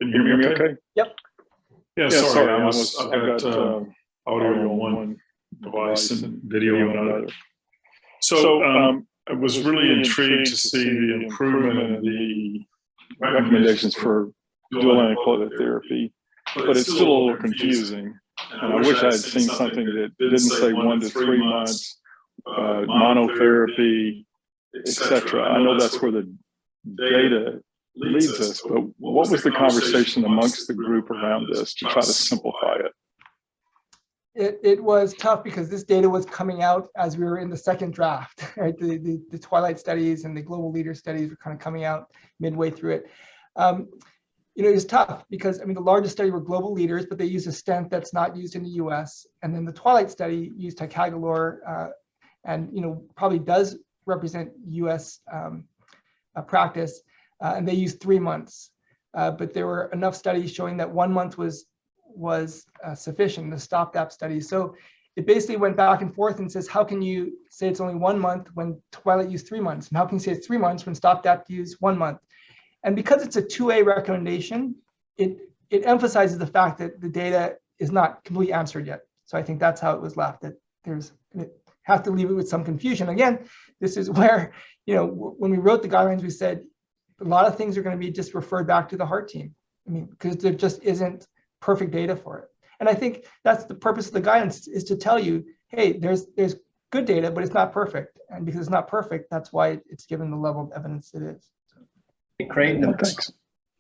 Can you hear me okay? Yep. Yeah, sorry, I've got audio on one device and video on another. So I was really intrigued to see the improvement in the recommendations for dual antiplatelet therapy, but it's still a little confusing. And I wish I had seen something that didn't say 1 to 3 months, monotherapy, etc. I know that's where the data leads us, but what was the conversation amongst the group around this to try to simplify it? It was tough because this data was coming out as we were in the second draft, right? The Twilight studies and the global leader studies were kind of coming out midway through it. It was tough because, the largest study were global leaders, but they used a stent that's not used in the US. And then the Twilight study used ticagrelor and, probably does represent US practice. And they used 3 months. But there were enough studies showing that 1 month was sufficient, the STOP-DAP study. So it basically went back and forth and says, how can you say it's only 1 month when Twilight used 3 months? And how can you say it's 3 months when STOP-DAP used 1 month? And because it's a 2A recommendation, it emphasizes the fact that the data is not completely answered yet. So I think that's how it was left, that it has to leave it with some confusion. Again, this is where, when we wrote the guidelines, we said a lot of things are going to be just referred back to the heart team. Because there just isn't perfect data for it. And I think that's the purpose of the guidance, is to tell you, hey, there's good data, but it's not perfect. And because it's not perfect, that's why it's given the level of evidence it is. Hey, Creighton,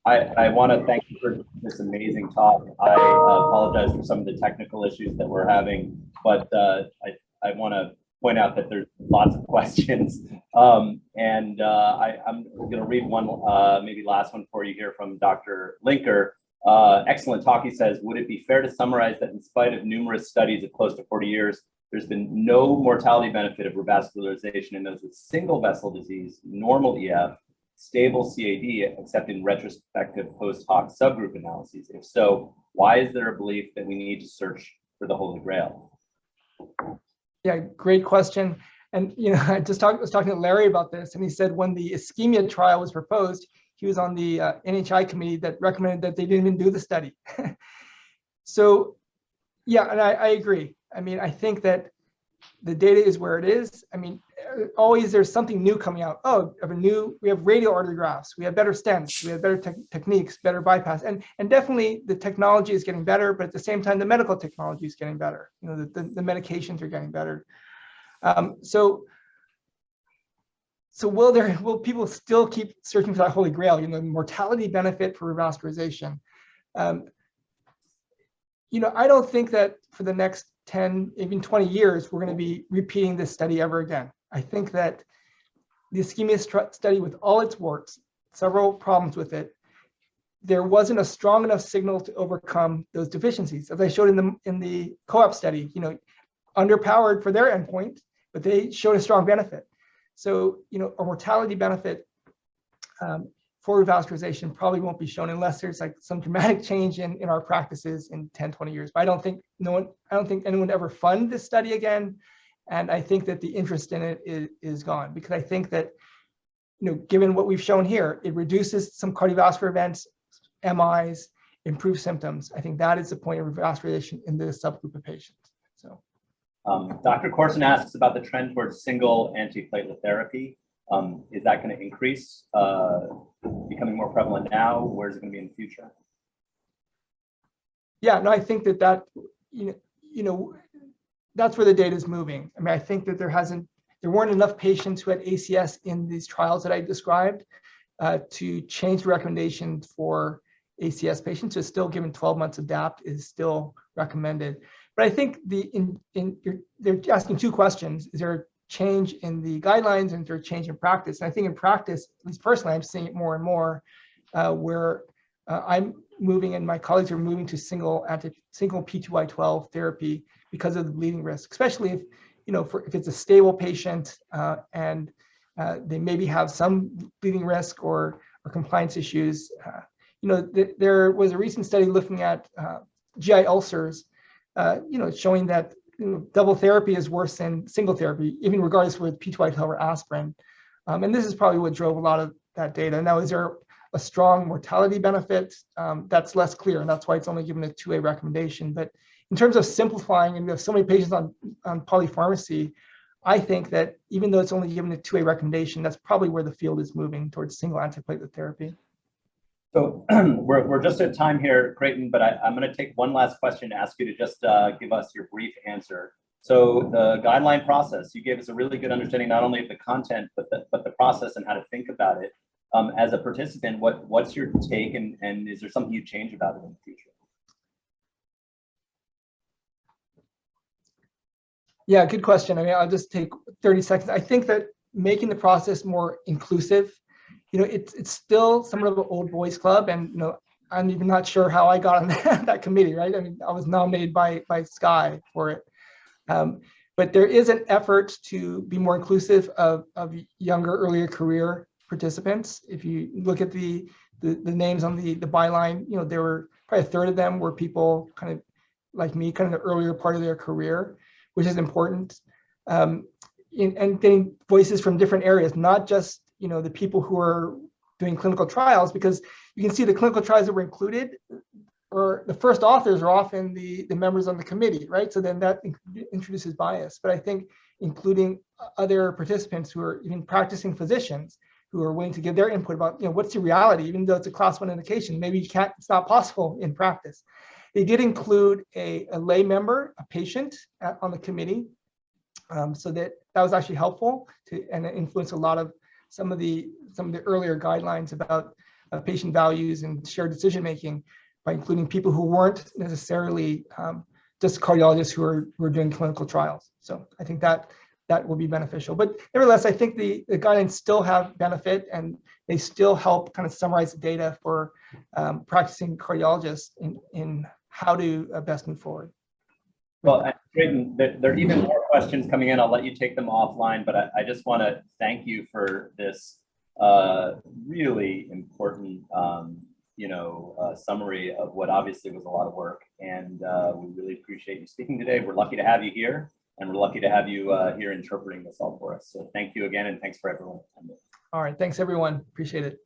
I want to thank you for this amazing talk. I apologize for some of the technical issues that we're having, but I want to point out that there's lots of questions. I'm going to read one, maybe last one for you here from Dr. Linker. Excellent talk, he says. Would it be fair to summarize that in spite of numerous studies of close to 40 years, there's been no mortality benefit of revascularization in those with single vessel disease, normal EF, stable CAD, except in retrospective post hoc subgroup analyses? If so, why is there a belief that we need to search for the Holy Grail? Yeah, great question. And I was talking to Larry about this, and he said when the ischemia trial was proposed, he was on the NHI committee that recommended that they didn't even do the study. So, yeah, and I agree. I think that the data is where it is. Always there's something new coming out. Oh, we have radial artery grafts, we have better stents, we have better techniques, better bypass, and definitely the technology is getting better, but at the same time, the medical technology is getting better. The medications are getting better. So will people still keep searching for that Holy Grail? Mortality benefit for revascularization. I don't think that for the next 10, even 20 years, we're going to be repeating this study ever again. I think that the ischemia study, with all its warts, several problems with it, there wasn't a strong enough signal to overcome those deficiencies. As I showed in the co-op study, underpowered for their endpoint, but they showed a strong benefit. So, a mortality benefit for revascularization probably won't be shown unless there's some dramatic change in our practices in 10, 20 years. But I don't think anyone would ever fund this study again. And I think that the interest in it is gone, because I think that, given what we've shown here, it reduces some cardiovascular events, MIs, improves symptoms. I think that is the point of revascularization in this subgroup of patients. So, Dr. Corson asks about the trend towards single antiplatelet therapy. Is that going to increase, becoming more prevalent now? Where is it going to be in the future? Yeah, no, I think that that's where the data is moving. I think that there weren't enough patients who had ACS in these trials that I described to change the recommendation for ACS patients. So still given 12 months of DAPT is still recommended. But I think they're asking two questions. Is there a change in the guidelines, and is there a change in practice? And I think in practice, at least personally, I'm seeing it more and more where I'm moving and my colleagues are moving to single P2Y12 therapy because of the bleeding risk, especially if it's a stable patient and they maybe have some bleeding risk or compliance issues. There was a recent study looking at GI ulcers, showing that double therapy is worse than single therapy, even regardless with P2Y12 or aspirin. And this is probably what drove a lot of that data. Now, is there a strong mortality benefit? That's less clear, and that's why it's only given a 2A recommendation. But in terms of simplifying, and we have so many patients on polypharmacy, I think that even though it's only given a 2A recommendation, that's probably where the field is moving towards single antiplatelet therapy. So we're just at time here, Creighton, but I'm going to take one last question and ask you to just give us your brief answer. So the guideline process, you gave us a really good understanding not only of the content, but the process and how to think about it. As a participant, what's your take, and is there something you change about it in the future? Yeah, good question. I mean, I'll just take 30 seconds. I think that making the process more inclusive, it's still somewhat of an old boys club, and I'm even not sure how I got on that committee, right? I mean, I was nominated by SCAI for it, but there is an effort to be more inclusive of younger, earlier career participants. If you look at the names on the byline, there were probably a third of them were people kind of like me, kind of the earlier part of their career, which is important, and getting voices from different areas, not just the people who are doing clinical trials, because you can see the clinical trials that were included, or the first authors are often the members on the committee, right? So then that introduces bias. But I think including other participants who are even practicing physicians who are willing to give their input about, what's the reality, even though it's a class 1 indication, maybe it's not possible in practice. They did include a lay member, a patient on the committee, so that was actually helpful and it influenced a lot of some of the earlier guidelines about patient values and shared decision making by including people who weren't necessarily just cardiologists who are doing clinical trials. So I think that will be beneficial. But nevertheless, I think the guidelines still have benefit, and they still help kind of summarize the data for practicing cardiologists in how to best move forward. Well, Creighton, there are even more questions coming in. I'll let you take them offline, but I just want to thank you for this really important, summary of what obviously was a lot of work. And we really appreciate you speaking today. We're lucky to have you here, and we're lucky to have you here interpreting this all for us. So thank you again, and thanks for everyone. All right, thanks everyone. Appreciate it.